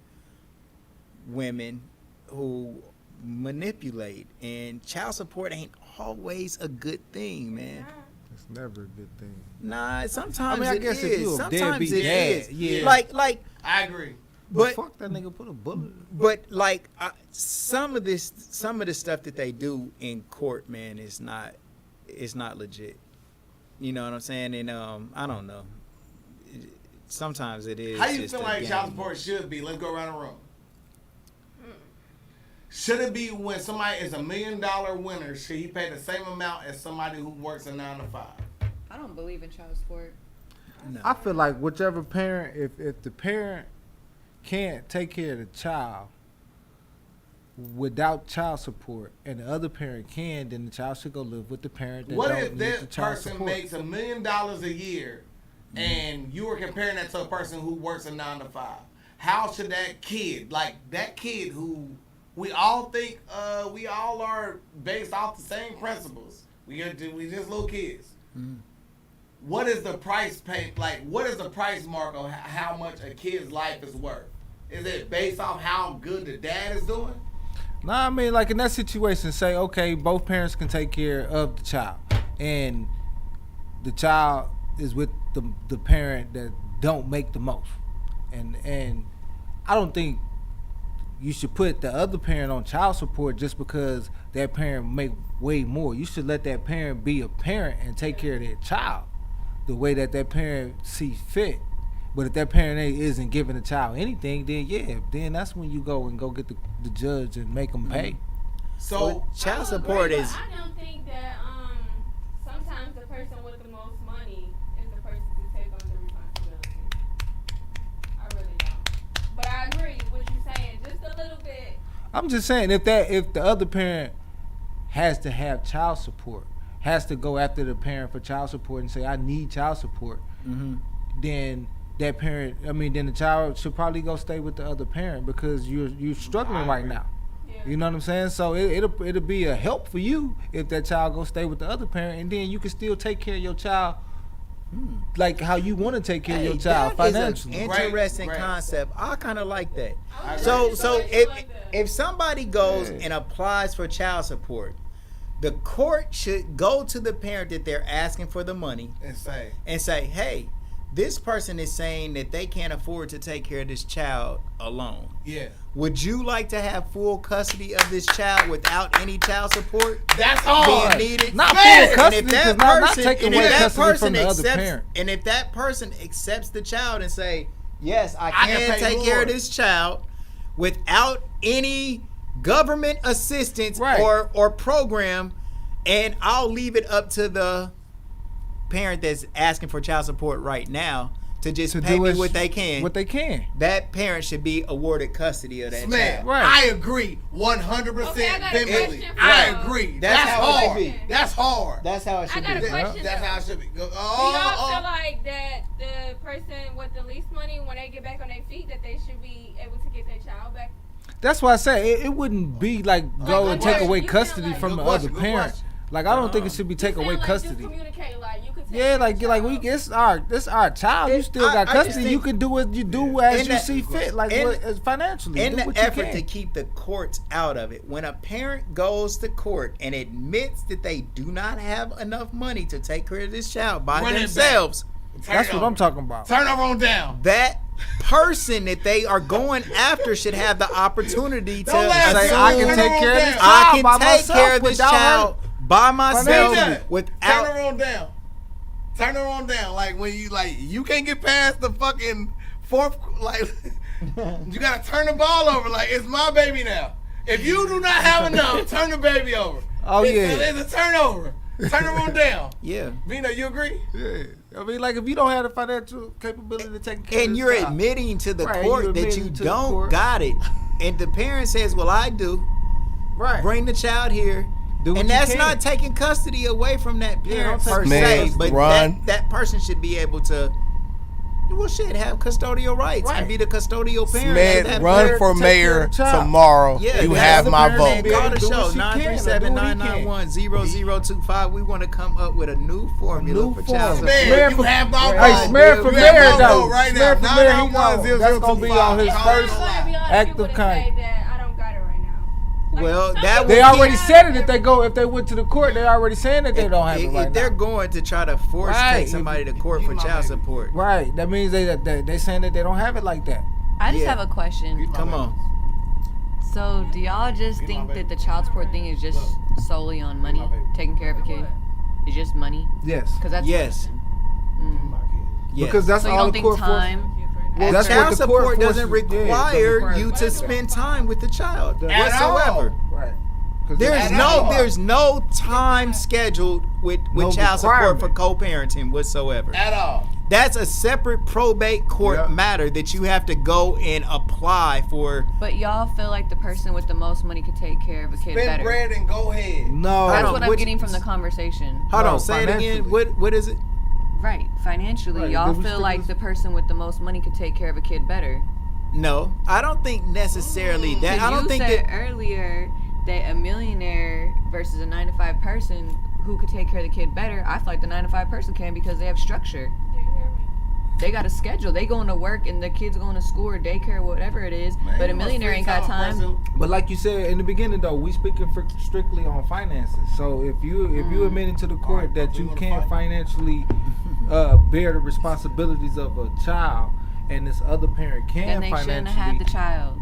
women who manipulate, and child support ain't always a good thing, man. It's never a good thing. Nah, sometimes I mean, I it guess if is. you a Sometimes deadbeat it dad, is. yeah. Like, I agree. But but fuck that nigga, put a bullet. But like some of the stuff that they do in court, man, it's not legit. You know what I'm saying? And I don't know. Sometimes it is. How you just feel a like game. child support should be? Let's go around the room. Should it be when somebody is $1 million winner, should he pay the same amount as somebody who works a 9 to 5? I don't believe in child support. No. I feel like whichever parent, if the parent can't take care of the child without child support, and the other parent can, then the child should go live with the parent that What don't if need the that child person support. makes $1 million a year, and you were comparing that to a person who works a 9 to 5? How should that kid, like that kid who We all think we all are based off the same principles. We just little kids. Mm. What is the price pay? Like, what is the price mark on how much a kid's life is worth? Is it based off how good the dad is doing? Nah, I mean, like in that situation, say, okay, both parents can take care of the child, and the child is with the parent that don't make the most, and I don't think you should put the other parent on child support just because that parent make way more. You should let that parent be a parent and take care of their child the way that parent sees fit. But if that parent isn't giving the child anything, then that's when you go get the judge and make them pay. So child support is. I don't think that sometimes the person with the most money is the person to take on the responsibility. I really don't. But I agree with what you're saying, just a little bit. I'm just saying if the other parent has to have child support, has to go after the parent for child support and say I need child support, then that parent, then the child should probably go stay with the other parent because you're struggling right now. Yeah. You know what I'm saying? So it'll be a help for you if that child go stay with the other parent, and then you can still take care of your child like how you want to take care of your child that is financially. an interesting Right. concept. I kind of like that. I So agree. if somebody goes and applies for child support, the court should go to the parent that they're asking for the money and say, hey, this person is saying that they can't afford to take care of this child alone. yeah, Would you like to have full custody of this child without any child support that's hard. being needed? Not Man, full custody, And if that because not person, taking and away if that custody person from the other accepts, parent. and if that person accepts the child and say, yes, I I can can pay take care of more. this child without any government assistance Right. or program, and I'll leave it up to the parent that's asking for child support right now to just To pay do me what what they can. What they can. That parent should be awarded custody of that Man, child. Right. I agree 100% Okay, I got a vividly. question for I y'all. agree. That's That's how it should hard. be. That's hard. That's how it should I got be. a question. That's though. how it should be. Do y'all feel like that the person with the least money, when they get back on their feet, that they should be able to get their child back? That's why I say it wouldn't be like go Like, and take away you custody feel from like- the Good other question, good parent. question. Like I don't think it should be take away custody. Just communicate, like you could take Yeah, your like child. it's our child. You still got I just custody. You think- can do what you do as In you that- see fit, like in- financially. In do the what you effort can. to keep the courts out of it, when a parent goes to court and admits that they do not have enough money to take care of this child by Run it back. themselves, That's what I'm talking about. Turn over on down. that person that they are going after should have the opportunity to Don't laugh, Say Turn I it can over take on care of this down. I child can by take myself care of this without child her. by myself Financially. Turn without. her on down. Turn her on down. Like when you can't get past the fucking fourth. Like you gotta turn the ball over. Like it's my baby now. If you do not have enough, turn the baby over. Oh, yeah. It's a turnover. Turn her on down. Yeah. Vina, you agree? Yeah. I mean, like if you don't have the financial capability to take care of And this you're child, admitting to the Right, court you're that you admitting to the don't court. got it, and the parent says, "Well, I do." right? Bring the child here. Do what And you that's can. not taking custody away from that Yeah, parent don't per take se, Man, but run. that person should be able to, well, shit, have custodial rights and Right. be the custodial parent. Man, of that run parent. for take care of mayor the child. tomorrow. Yeah, you that's have the my parent vote. that be able Call to the do show, what she can, or do what he can. 937-991-0025. We want to come up with a new formula new for formula. child support. Man, Smear you for- have my vote. Hey, smear for You mayor have my though. vote right Smear now. for mayor, he 991-0025. That's gonna be on his Call first it. It's gonna be a lot of act people of that kind. say that I don't got it right now. Like, Well, some that people They would have already it said it. every- If they went to the court, they already saying that they don't have it right if they're now. going to try to force Right. take somebody to court for my child baby. support, Right. That means they saying that they don't have it like that. I just Yeah. have a question. come on. So, do y'all just Be my think baby. that the child support thing is just solely on money, my baby. taking care of a kid? It's just money? Yes. Because that's Yes. Yes. Because that's So you all don't the think court time? Well, And that's what child the court support doesn't forces- yeah, it doesn't require require you to it. spend time with the child At whatsoever. Right. 'Cause There's that's no hard. there's no time scheduled with No child support for requirement. co-parenting whatsoever. At all. That's a separate probate court Yeah. matter that you have to go and apply for. But y'all feel like the person with the most money could take care of a kid Spend better. bread and go ahead. No. That's Hold what on, I'm which- getting from the conversation. Hold No, on, say it again. financially. What is it? Right. Financially, Right, y'all then we feel stick like with- the person with the most money could take care of a kid better. No, I don't think necessarily that. I don't you think said that. earlier that a millionaire versus a 9-to-5 person who could take care of the kid better. I feel like the 9-to-5 person can because they have structure. Do you hear me? They got a schedule. They going to work and the kids going to school or daycare, whatever it is. Man, but a you want millionaire free ain't got time. person. But like you said in the beginning, though, we speaking strictly on finances. So if you admitting to the court that you can't financially bear the responsibilities of a child, and this other parent can Then they financially, shouldn't have had the child.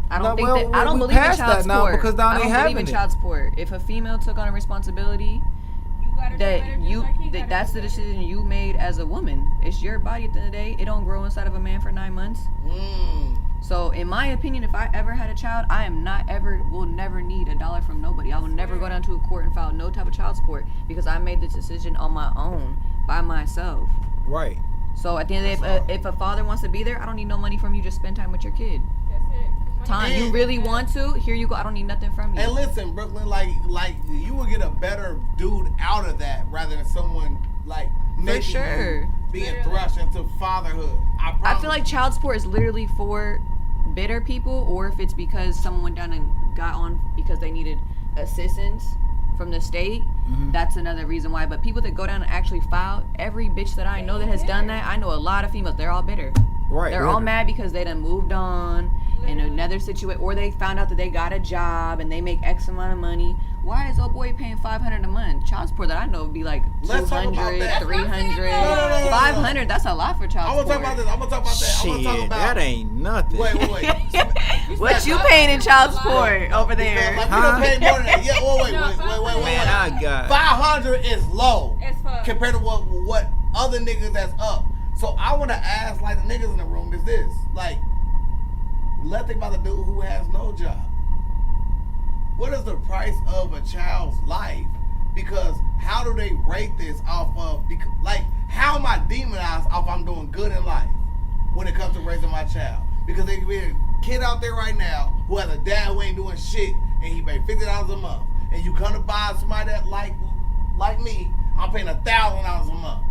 I don't No, think well, I don't we believe in passed child that now support. because now I they don't believe having in it. child support. If a female took on a responsibility, You gotta do better that just you like he gotta that's do the better. decision you made as a woman. It's your body at the end of the day. It don't grow inside of a man for 9 months. So in my opinion, if I ever had a child, I am not ever will never need $1 from nobody. I will never go down to a court and file no type of child support because I made this decision on my own by myself. Right. So at the end of the day, if a father wants to be there, I don't need no money from you. Just spend time with your kid. That's it. Time you really want to, here you go. I don't need nothing from you. And listen, Brooklyn, like you will get a better dude out of that rather than someone like making sure. you being thrust into fatherhood. I feel like child support is literally for bitter people, or if it's because someone went down and got on because they needed assistance from the state, that's another reason why. But people that go down and actually file, every bitch that I know that has done that, I know a lot of females, they're all bitter. Right. They're all mad because they done moved on in another situation, or they found out that they got a job and they make X amount of money. Why is old boy paying $500 a month? Child support that I know would be like Let's talk about 200, that. 300, No. 500. That's a lot for child I'm gonna support. talk about this. I'm gonna talk about that. I'm gonna talk Shit, about that ain't nothing. Wait. What you paying in child support over there? Like, we don't pay more than that. Yeah, wait. Man, I got 500 is low As fuck. compared to what other niggas that's up. So I want to ask, like, the niggas in the room, is this like, let's think about the dude who has no job. What is the price of a child's life? Because how do they rate this off of, like, how am I demonized off I'm doing good in life when it comes to raising my child? Because there could be a kid out there right now who has a dad who ain't doing shit and he paid $50 a month. And you come to buy somebody that like me, I'm paying $1,000 a month.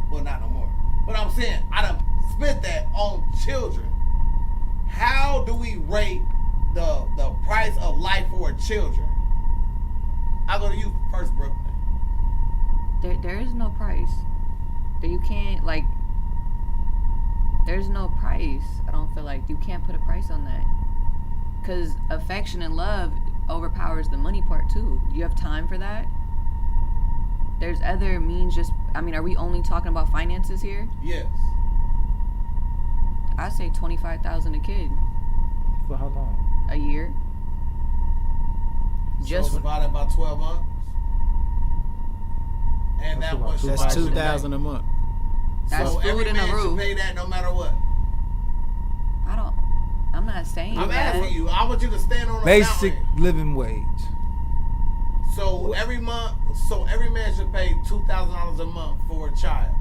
Well, not no more. But I'm saying, I done spent that on children. How do we rate the price of life for children? I'll go to you first, Brooklyn. There is no price. That you can't, like, there's no price. I don't feel like you can't put a price on that. Because affection and love overpowers the money part too. You have time for that? There's other means are we only talking about finances here? Yes. I say $25,000 a kid For how long? a year. So divided by 12 months. And That's that was about that's $2,000 a month. That's so food every and a man should roof. pay that no matter what. I'm not saying I'm that. asking you. I want you to stand on a Basic mountain. living wage. So every man should pay $2,000 a month for a child.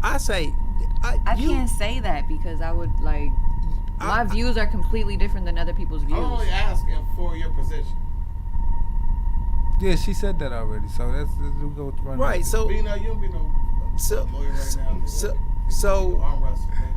I say, I can't say that because I would like my views are completely different than other people's views. I'm only asking for your position. Yeah, she said that already. So we'll go with run. Right. So You don't be no So- lawyer right now. so Arm wrestle, man.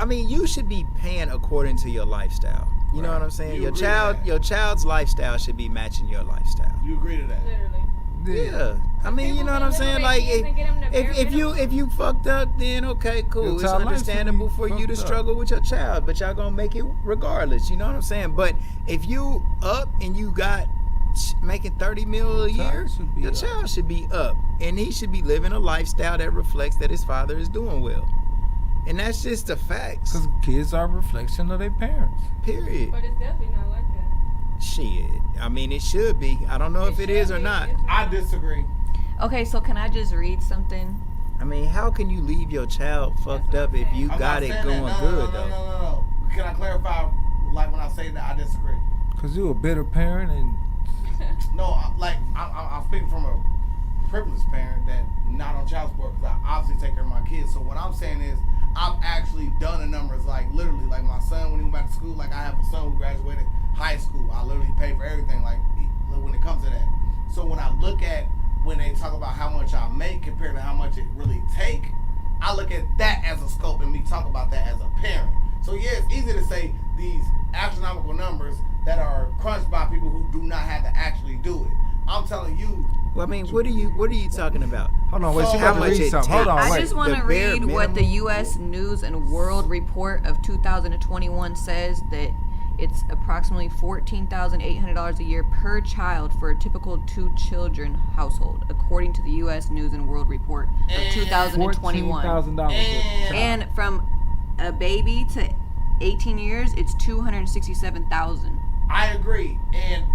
I mean, you should be paying according to your lifestyle. You know what I'm saying? You Your agree to that? your child's lifestyle should be matching your lifestyle. You agree to that? Literally. Yeah. I mean, you People know what be I'm saying? little Like, kids and get 'em the bare if you fucked up, then okay, cool. Your It's child life should understandable be for you to fucked up. struggle with your child, but y'all gonna make it regardless. You know what I'm saying? But if you up and you got making 30 mil a Your child year, should be your up. child should be up, and he should be living a lifestyle that reflects that his father is doing well, and that's just the facts. Because kids are a reflection of their parents. Period. But it's definitely not like that. Shit. I mean, it should be. I don't know if it is or not. I disagree. Okay, so can I just read something? I mean, how can you leave your child fucked up if you I'm got not it saying going that. good No. though? Can I clarify? Like when I say that, I disagree. Because you're a bitter parent and No, I'm speaking from a privileged parent that not on child support because I obviously take care of my kids. So what I'm saying is I've actually done the numbers, like literally, like my son when he went back to school. Like I have a son who graduated high school. I literally pay for everything. Like when it comes to that. So when I look at when they talk about how much I make compared to how much it really take, I look at that as a scope, and we talk about that as a parent. So yeah, it's easy to say these astronomical numbers that are crunched by people who do not have to actually do it. I'm telling you. Well, I mean, what are you talking about? Hold on, wait, So she how got to much read it something. Hold takes? on, I wait. just want The to bare read what the minimum? U.S. News and World Report of 2021 says, that it's approximately $14,800 a year per child for a typical 2-children household, according to the U.S. News and World Report of And 2021. $14,000. And from a baby to 18 years, it's $267,000. I agree, and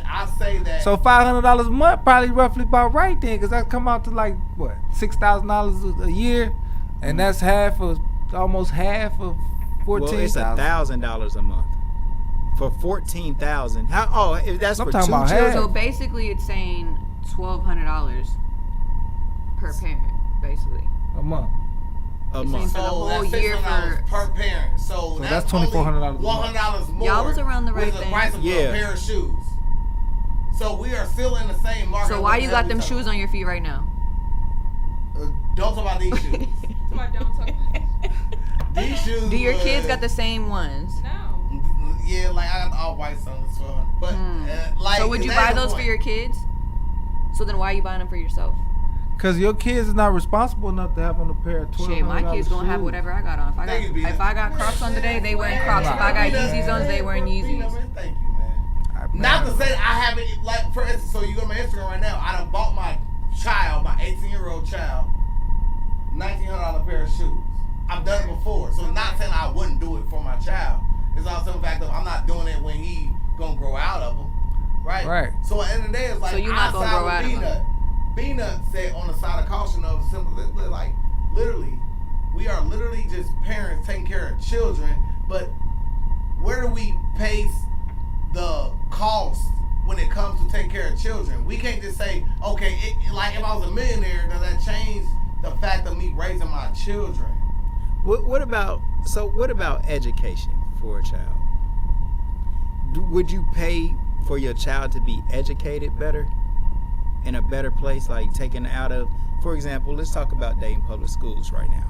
I say that. So $500 a month, probably roughly about right then, because that come out to like what, $6,000 a year, and that's almost half of Well, it's $14,000. $1,000 a month for 14,000. How? Oh, if that's I'm for talking 2 about children. So basically, it's saying $1,200 per parent, basically. a month. A It's month. for the So whole that's year $600 for. per parent. So that's $2,400 $100 more. Y'all was around the right with the thing. price of Yeah. a pair of shoes. So we are still in the same market. So why you got them shoes on your feet right now? Don't talk about these shoes. Somebody don't talk about These shoes. Do your kids was- got the same ones? No. Yeah, like I got the all white ones, but like. So would you that's buy the those for point. your kids? So then why are you buying them for yourself? Because your kids is not responsible enough to have on a pair of $1,200 Shit, my kids gonna have shoes. whatever I got on. Thank you, If I got Crocs on today, they wearing Crocs. If I got Yeezys on, they wearing Yeezys. Thank you, man. Not to say that I haven't, like, for instance, so you go to my Instagram right now, I done bought my child, my 18-year-old child, $1,900 pair of shoes. I've done it before, so not saying I wouldn't do it for my child. It's also the fact that I'm not doing it when he gonna grow out of them, right? Right. So at the end of the day, it's like, So you're not gonna side grow with out of them. Beanut said on the side of caution of simple, like, literally, we are literally just parents taking care of children, but where do we pace the cost when it comes to taking care of children? We can't just say, okay, like if I was a millionaire, does that change the fact of me raising my children? What about education for a child? Would you pay for your child to be educated better, in a better place, like taken out of, for example, let's talk about Dayton Public Schools right now.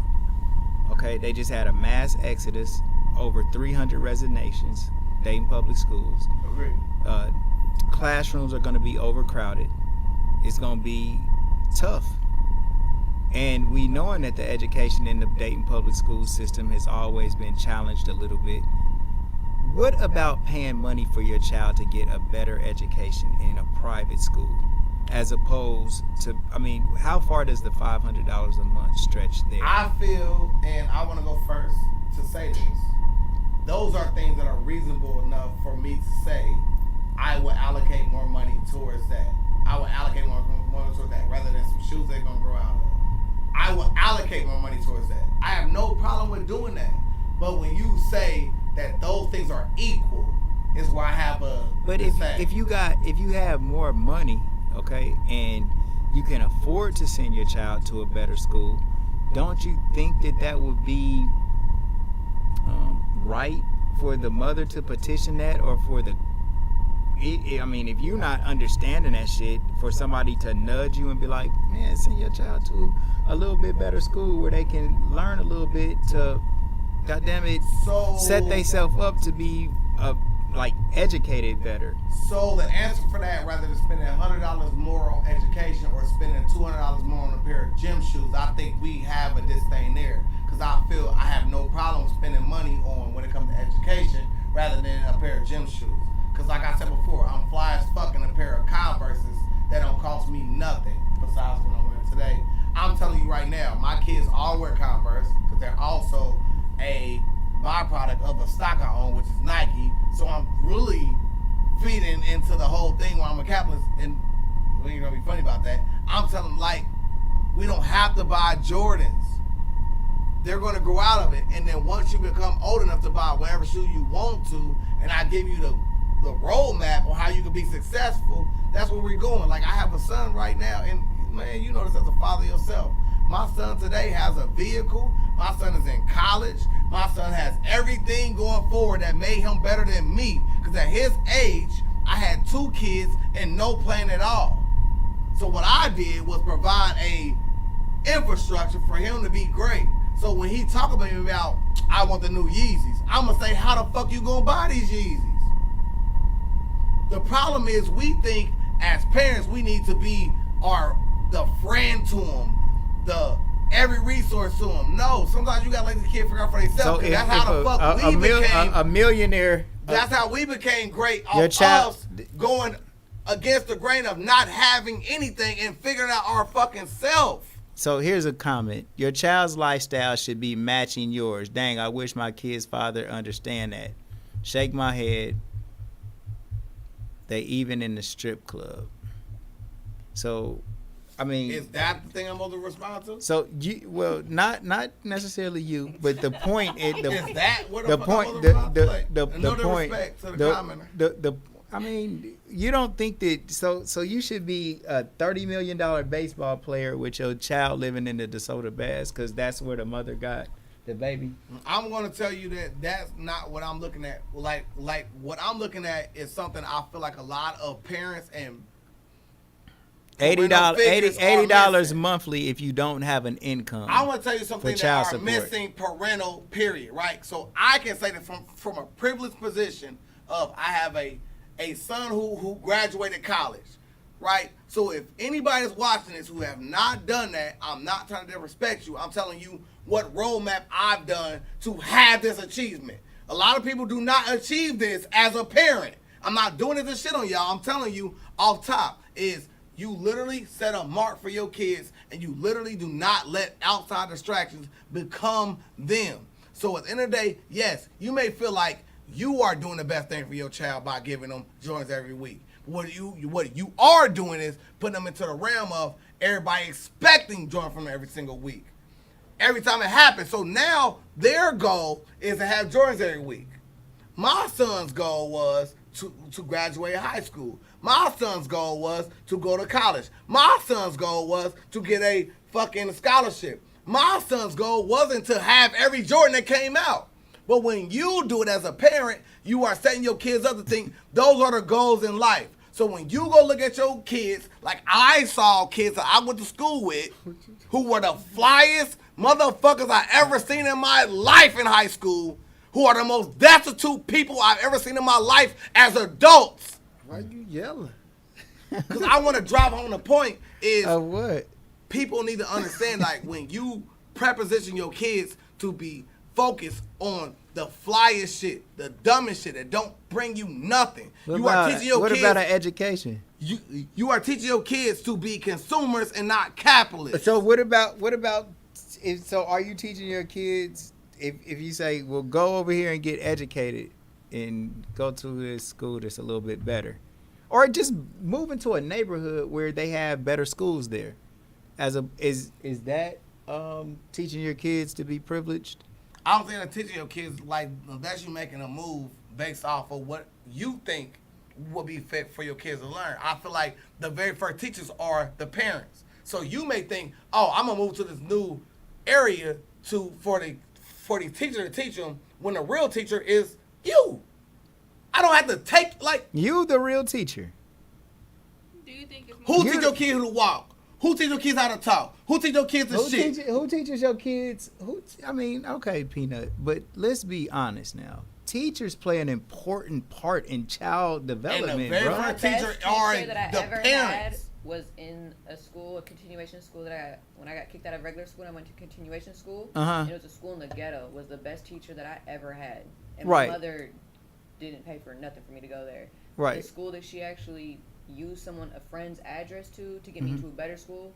Okay, they just had a mass exodus, over 300 resignations, Dayton Public Schools. Agreed. Classrooms are going to be overcrowded. It's going to be tough. And we knowing that the education in the Dayton Public School system has always been challenged a little bit. What about paying money for your child to get a better education in a private school, as opposed to, I mean, how far does the $500 a month stretch there? I feel, and I want to go first to say this, those are things that are reasonable enough for me to say I would allocate more money towards that. I would allocate more money towards that rather than some shoes they're going to grow out of. I would allocate more money towards that. I have no problem with doing that. But when you say that those things are equal, is where I have a. But if you have more money, okay, and you can afford to send your child to a better school, don't you think that would be right for the mother to petition that, or for the? I mean, if you're not understanding that shit, for somebody to nudge you and be like, man, send your child to a little bit better school where they can learn a little bit to, goddamn it, set themselves up to be like educated better. So the answer for that, rather than spending $100 more on education or spending $200 more on a pair of gym shoes, I think we have a disdain there, because I feel I have no problem spending money on when it comes to education rather than a pair of gym shoes. Because like I said before, I'm fly as fuck in a pair of Converses that don't cost me nothing besides what I'm wearing today. I'm telling you right now, my kids all wear Converse because they're also a byproduct of a stock I own, which is Nike. So I'm really feeding into the whole thing where I'm a capitalist, and we ain't gonna be funny about that. I'm telling them, like, we don't have to buy Jordans. They're gonna grow out of it, and then once you become old enough to buy whatever shoe you want to, and I give you the roadmap on how you can be successful, that's where we're going. Like, I have a son right now, and man, you know this as a father yourself. My son today has a vehicle. My son is in college. My son has everything going forward that made him better than me. Because at his age, I had 2 kids and no plan at all. So what I did was provide a infrastructure for him to be great. So when he talk about me about, I want the new Yeezys, I'm gonna say, how the fuck you gonna buy these Yeezys? The problem is we think as parents we need to be the friend to them, the every resource to them. No, sometimes you gotta let the kid figure out for themselves. So that's how the fuck we became a millionaire. That's how we became great off us going against the grain of not having anything and figuring out our fucking self. So here's a comment. Your child's lifestyle should be matching yours. Dang, I wish my kid's father understand that. Shake my head. They even in the strip club. So, I mean, is that the thing I'm supposed to respond to? So not necessarily you, but the point is is that what the point the point I mean, you don't think that so you should be a $30 million baseball player with your child living in the DeSoto Baths because that's where the mother got the baby. I'm going to tell you that that's not what I'm looking at. Like what I'm looking at is something I feel like a lot of parents and $80 monthly if you don't have an income. I want to tell you something that are missing parental period, right? So I can say that from a privileged position of I have a son who graduated college, right? So if anybody's watching this who have not done that, I'm not trying to disrespect you. I'm telling you what roadmap I've done to have this achievement. A lot of people do not achieve this as a parent. I'm not doing this shit on y'all. I'm telling you off top is you literally set a mark for your kids and you literally do not let outside distractions become them. So at the end of the day, yes, you may feel like you are doing the best thing for your child by giving them joints every week. What you are doing is putting them into the realm of everybody expecting joint from them every single week. Every time it happens. So now their goal is to have joints every week. My son's goal was to graduate high school. My son's goal was to go to college. My son's goal was to get a fucking scholarship. My son's goal wasn't to have every Jordan that came out. But when you do it as a parent, you are setting your kids up to think those are the goals in life. So when you go look at your kids, like I saw kids that I went to school with who were the flyest motherfuckers I ever seen in my life in high school, who are the most destitute people I've ever seen in my life as adults. Why you yelling? Because I want to drive home the point is what? People need to understand, like, when you preposition your kids to be focused on the flyest shit, the dumbest shit that don't bring you nothing. What about an education? You are teaching your kids to be consumers and not capitalists. So so are you teaching your kids if you say, well, go over here and get educated and go to this school that's a little bit better, or just move into a neighborhood where they have better schools there? Is that teaching your kids to be privileged? I don't think that teaching your kids, like, unless you're making a move based off of what you think would be fit for your kids to learn. I feel like the very first teachers are the parents. So you may think, oh, I'm gonna move to this new area for the teacher to teach them, when the real teacher is you. I don't have to take, like, you the real teacher. Do you think it's who teach your kids to walk? Who teach your kids how to talk? Who teach your kids to shit? Who teaches your kids? Okay, Peanut, but let's be honest now. Teachers play an important part in child development, and the very bro. first teacher are the parents. Was in a continuation school when I got kicked out of regular school and I went to continuation school. Uh-huh. And it was a school in the ghetto. Was the best teacher that I ever had. And right. My mother didn't pay for nothing for me to go there. Right. The school that she actually used a friend's address to get me to a better school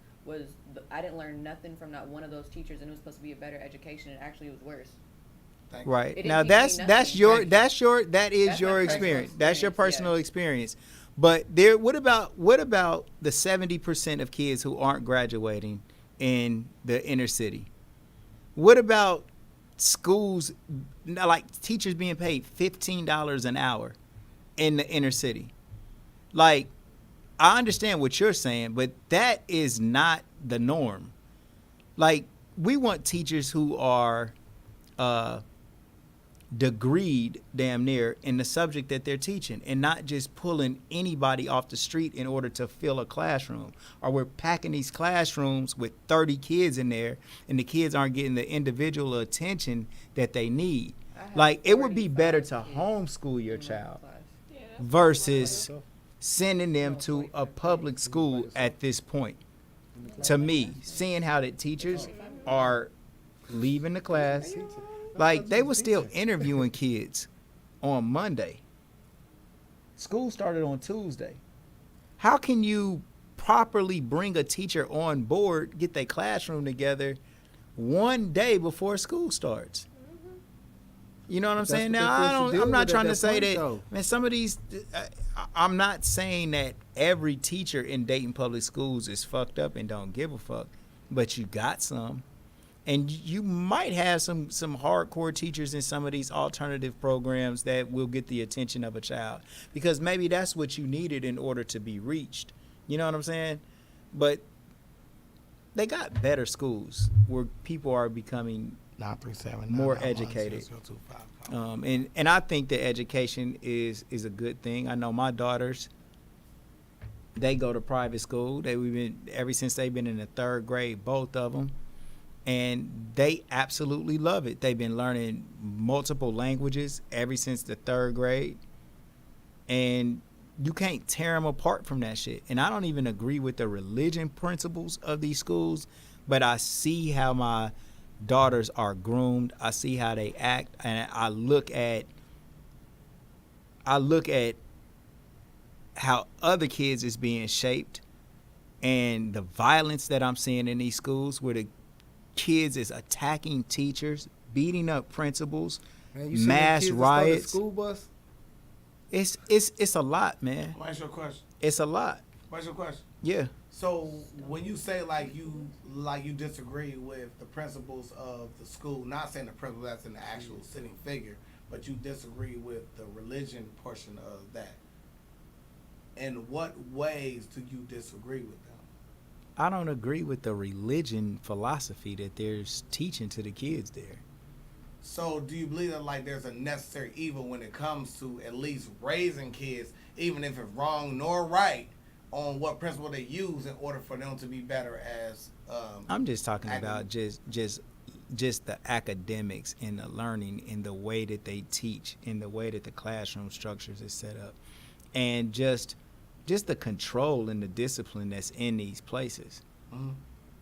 I didn't learn nothing from not one of those teachers, and it was supposed to be a better education, and actually it was worse. Right. Now that is your experience. That's your personal experience. But what about the 70% of kids who aren't graduating in the inner city? What about schools, like teachers being paid $15 an hour in the inner city? Like, I understand what you're saying, but that is not the norm. Like, we want teachers who are degreed damn near in the subject that they're teaching, and not just pulling anybody off the street in order to fill a classroom. Or we're packing these classrooms with 30 kids in there, and the kids aren't getting the individual attention that they need. Like, it would be better to homeschool your child versus sending them to a public school at this point. To me, seeing how the teachers are leaving the class, like, they were still interviewing kids on Monday. School started on Tuesday. How can you properly bring a teacher on board, get their classroom together one day before school starts? You know what I'm saying? Now, I'm not trying to say that, man, some of these, I'm not saying that every teacher in Dayton Public Schools is fucked up and don't give a fuck, but you got some. And you might have some hardcore teachers in some of these alternative programs that will get the attention of a child, because maybe that's what you needed in order to be reached. You know what I'm saying? But they got better schools where people are becoming more educated. And I think that education is a good thing. I know my daughters, they go to private school. We've been ever since they've been in the 3rd grade, both of them. And they absolutely love it. They've been learning multiple languages ever since the 3rd grade. And you can't tear them apart from that shit. And I don't even agree with the religion principles of these schools, but I see how my daughters are groomed. I see how they act, and I look at how other kids is being shaped, and the violence that I'm seeing in these schools where the kids is attacking teachers, beating up principals, mass riots. School bus? It's a lot, man. Let me ask you a question. It's a lot. Let me ask you a question. Yeah. So when you say like you disagree with the principles of the school, not saying the principal that's in the actual sitting figure, but you disagree with the religion portion of that. In what ways do you disagree with them? I don't agree with the religion philosophy that they're teaching to the kids there. So do you believe that like there's a necessary evil when it comes to at least raising kids, even if it's wrong nor right, on what principle they use in order for them to be better as I'm just talking about just the academics and the learning and the way that they teach and the way that the classroom structures is set up, and just the control and the discipline that's in these places. Mm-hmm.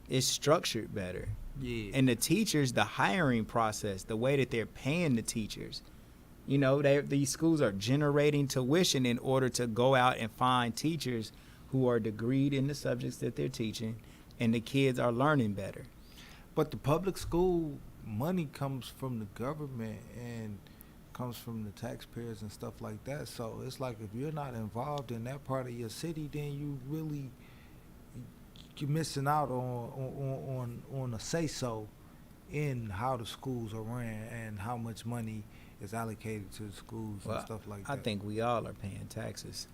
It's structured better. Yeah. And the teachers, the hiring process, the way that they're paying the teachers, you know, these schools are generating tuition in order to go out and find teachers who are degreed in the subjects that they're teaching, and the kids are learning better. But the public school money comes from the government and comes from the taxpayers and stuff like that. So it's like if you're not involved in that part of your city, then you're missing out on a say so in how the schools are ran and how much money is allocated to the schools and stuff like that. I think we all are paying taxes.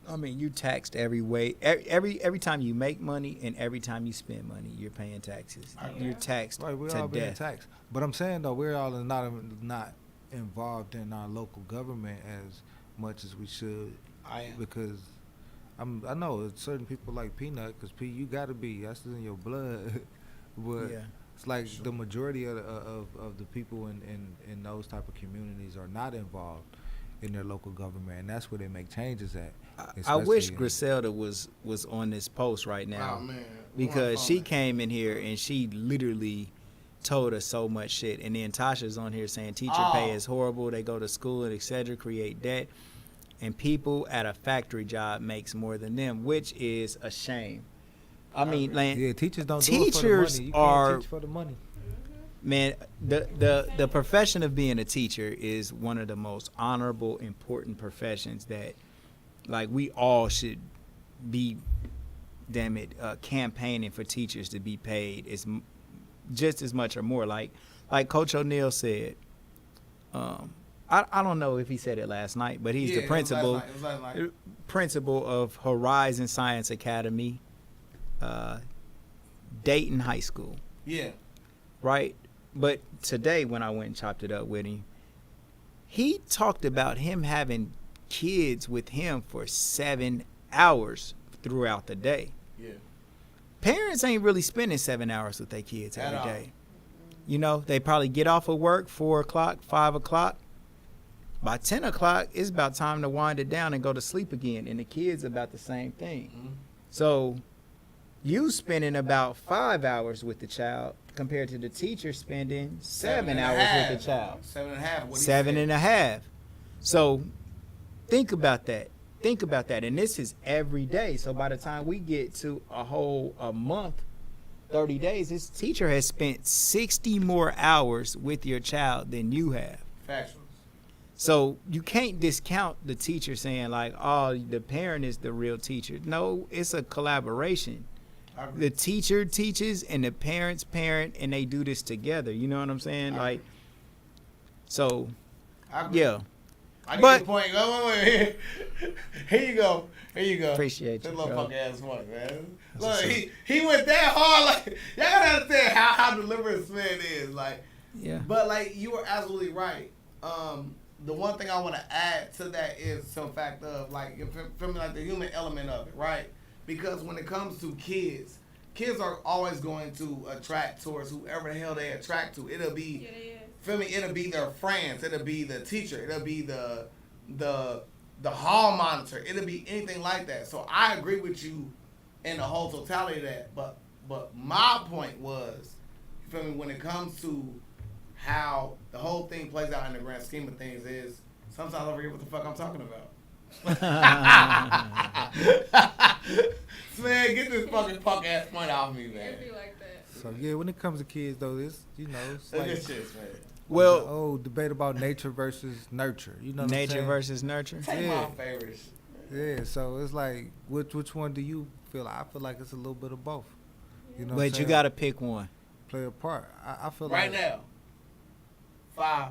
I mean, you taxed every way. Every time you make money and every time you spend money, you're paying taxes. You're taxed right, we're to all being death. taxed. But I'm saying though, we're all not involved in our local government as much as we should. I am. Because I know certain people like Peanut, because you gotta be. That's in your blood. But Yeah. it's like the majority of the people in those type of communities are not involved in their local government, and that's where they make changes at. I wish especially Griselda was on this post right now, Oh man. because she came in here and she literally told us so much shit, and then Tasha's on here saying teacher pay is horrible, they go to school and etc., create debt, and people at a factory job makes more than them, which is a shame. I mean, like, yeah, teachers don't teachers do it for the money. You are can't teach for the money. man, the profession of being a teacher is one of the most honorable, important professions that, like, we all should be, damn it, campaigning for teachers to be paid just as much or more. Like Coach O'Neal said, I don't know if he said it last night, but he's the principal It was last night. principal of Horizon Science Academy, Dayton High School. Yeah. Right? But today when I went and chopped it up with him, he talked about him having kids with him for 7 hours throughout the day. Yeah. Parents ain't really spending 7 hours with their kids At every all. day. You know, they probably get off of work 4 o'clock, 5 o'clock. By 10 o'clock, it's about time to wind it down and go to sleep again. And the kids about the same thing. Mm-hmm. So you spending about 5 hours with the child compared to the teacher spending 7 hours with the child. 7.5. What he 7 said. and a half. So think about that. Think about that. And this is every day. So by the time we get to a month, 30 days, this teacher has spent 60 more hours with your child than you have. Factuals. So you can't discount the teacher saying like, oh, the parent is the real teacher. No, it's a collaboration. I agree. The teacher teaches and the parents parent, and they do this together. You know what I'm saying? Like, so, I agree. yeah. I get But- your point. Wait. Here you go. Here you go. Appreciate you, This little bro. fucking ass one, man. Look, what's up. he went that hard. Like, y'all gotta understand how deliberate SMED is. Like, Yeah. but like you were absolutely right. The one thing I want to add to that is some fact of like, you feel me, like the human element of it, right? Because when it comes to kids are always going to attract towards whoever the hell they attract to. It'll be, Yeah, they is. feel me? It'll be their friends. It'll be the teacher. It'll be the hall monitor. It'll be anything like that. So I agree with you in the whole totality of that. But my point was, you feel me? When it comes to how the whole thing plays out in the grand scheme of things, is sometimes I forget what the fuck I'm talking about. Man, get this fucking punk ass point off me, man. It'd be like that. So yeah, when it comes to kids though, it's it's Look like at this, man. Well, oh debate about nature versus nurture. You know what I'm nature saying? versus nurture. Take Yeah. my favorites. Yeah, so it's like which one do you feel? I feel like it's a little bit of both. You know, what I'm But you saying? got to pick one. play a part. I feel Right like now. 5,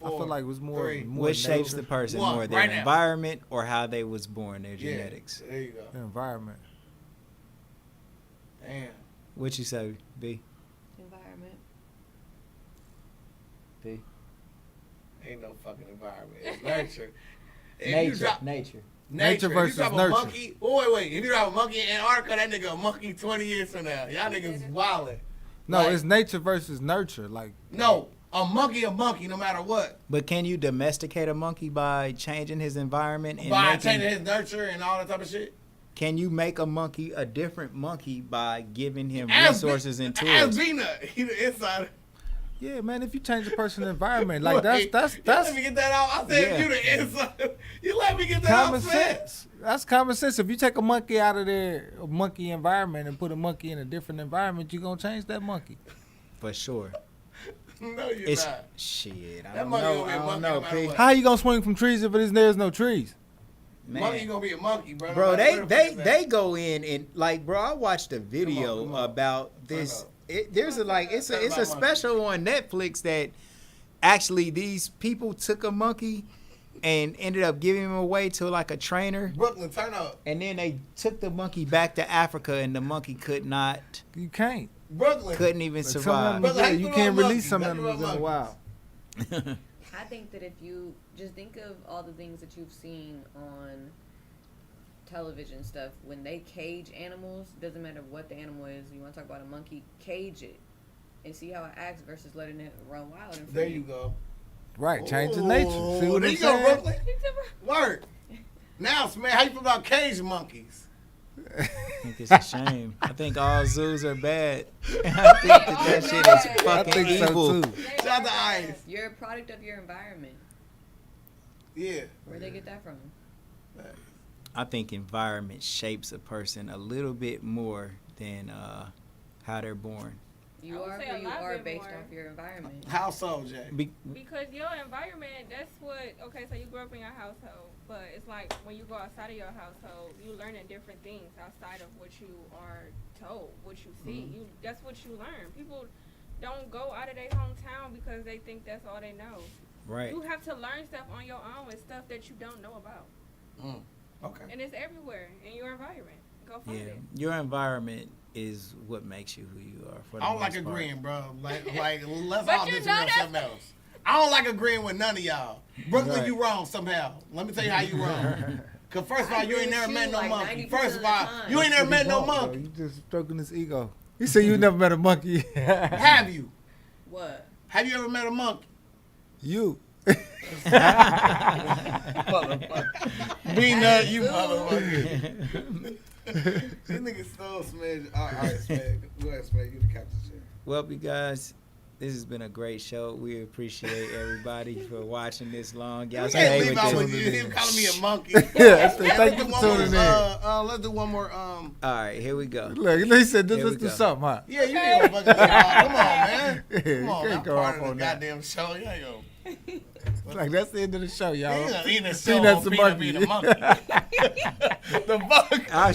4, I feel like it was more. 3. more What shapes nature, the person One, more, their right now. environment or how they was born, their Yeah, genetics? there you go. the environment. Damn. What you say, B? Environment. B? Ain't no fucking environment. It's nurture. If you Nature. drop Nature. Nature If versus you drop nurture. a monkey, wait. If you drop a monkey in Antarctica, that nigga a monkey 20 years from now. Y'all niggas wildin'. No, Like- it's nature versus nurture. Like No, a monkey, no matter what. But can you domesticate a monkey by changing his environment and By making, changing his nurture and all that type of shit. can you make a monkey a different monkey by giving him Ask resources and Ask tools? Beanut. He the insider. yeah, man. If you change a person's environment, like Wait, that's you let me get that out. I said Yeah. you the insider. You let me get that common out, man. sense. That's common sense. If you take a monkey out of their monkey environment and put a monkey in a different environment, you gonna change that monkey. For sure. No, you're It's not. shit. I That don't monkey know. gonna be I a don't monkey know, no matter P. what. How you gonna swing from trees if there's no trees? Monkey Man. gonna be a monkey, bro. Bro, No matter they where the fuck they go in and like, bro, I watched a video come on. about Turn this. up. There's it's Turn a about special on Netflix that actually these people took a monkey and ended up giving him away to like a trainer, Brooklyn, turn up. and then they took the monkey back to Africa, and the monkey couldn't You can't. Brooklyn. even Like, some survive. animals, But like, you you can't know release monkeys, some that's animals in what the wild. I think that if you just think of all the things that you've seen on television stuff, when they cage animals, doesn't matter what the animal is, you want to talk about a monkey, cage it and see how it acts versus letting it run wild and free. There you go. Right, change the nature. See what there I'm you go, saying? Brooklyn. Work. Now, man, how you feel about cage monkeys? I think it's a shame. I think all zoos are bad. I think that shit is I fucking think evil. so too. Shout out to Ice. You're a product of your environment. Yeah. Where'd they get that from? I think environment shapes a person a little bit more than how they're born. You I would are say who a you lot are bit based more. off your environment. How so, Jay? Because your environment, that's what, okay, so you grew up in your household, but it's like when you go outside of your household, you learning different things outside of what you are told, what you see. That's what you learn. People don't go out of their hometown because they think that's all they know. Right. You have to learn stuff on your own and stuff that you don't know about. Okay. And it's everywhere in your environment. Go find Yeah. it. Your environment is what makes you who you are. For the I don't like most part. agreeing, bro. Like let's But all you disagree know on that's- something else. I don't like agreeing with none of y'all. Brooklyn, Right. you wrong somehow. Let me tell you how you wrong. Cause first of all, you ain't never met no like monkey. 90% First of of all, the time. you ain't never met no Bro, monkey. you just stroking his ego. He said you never met a monkey. Have you? What? Have you ever met a monkey? You. Motherfucker. Beanut, you motherfucker. This nigga stole SMED. All right, SMED. Go ahead, SMED. You the captain chair. Well, you guys, this has been a great show. We appreciate everybody for watching this long. Y'all You stay can't with leave out this. with him calling me a monkey. Yeah, thank Let's you do for one tuning more. in. Let's do one more. All right, here we go. Look, he said, Here we let's do go. something, huh? Yeah, you ain't gonna fucking come on, man. Yeah, Come you on, can't I'm go part off of the on that. goddamn show. You ain't gonna. Like, that's the end of the show, y'all. You ain't gonna eat a show Peanuts on and Peanut being a monkey. The fuck? I'll show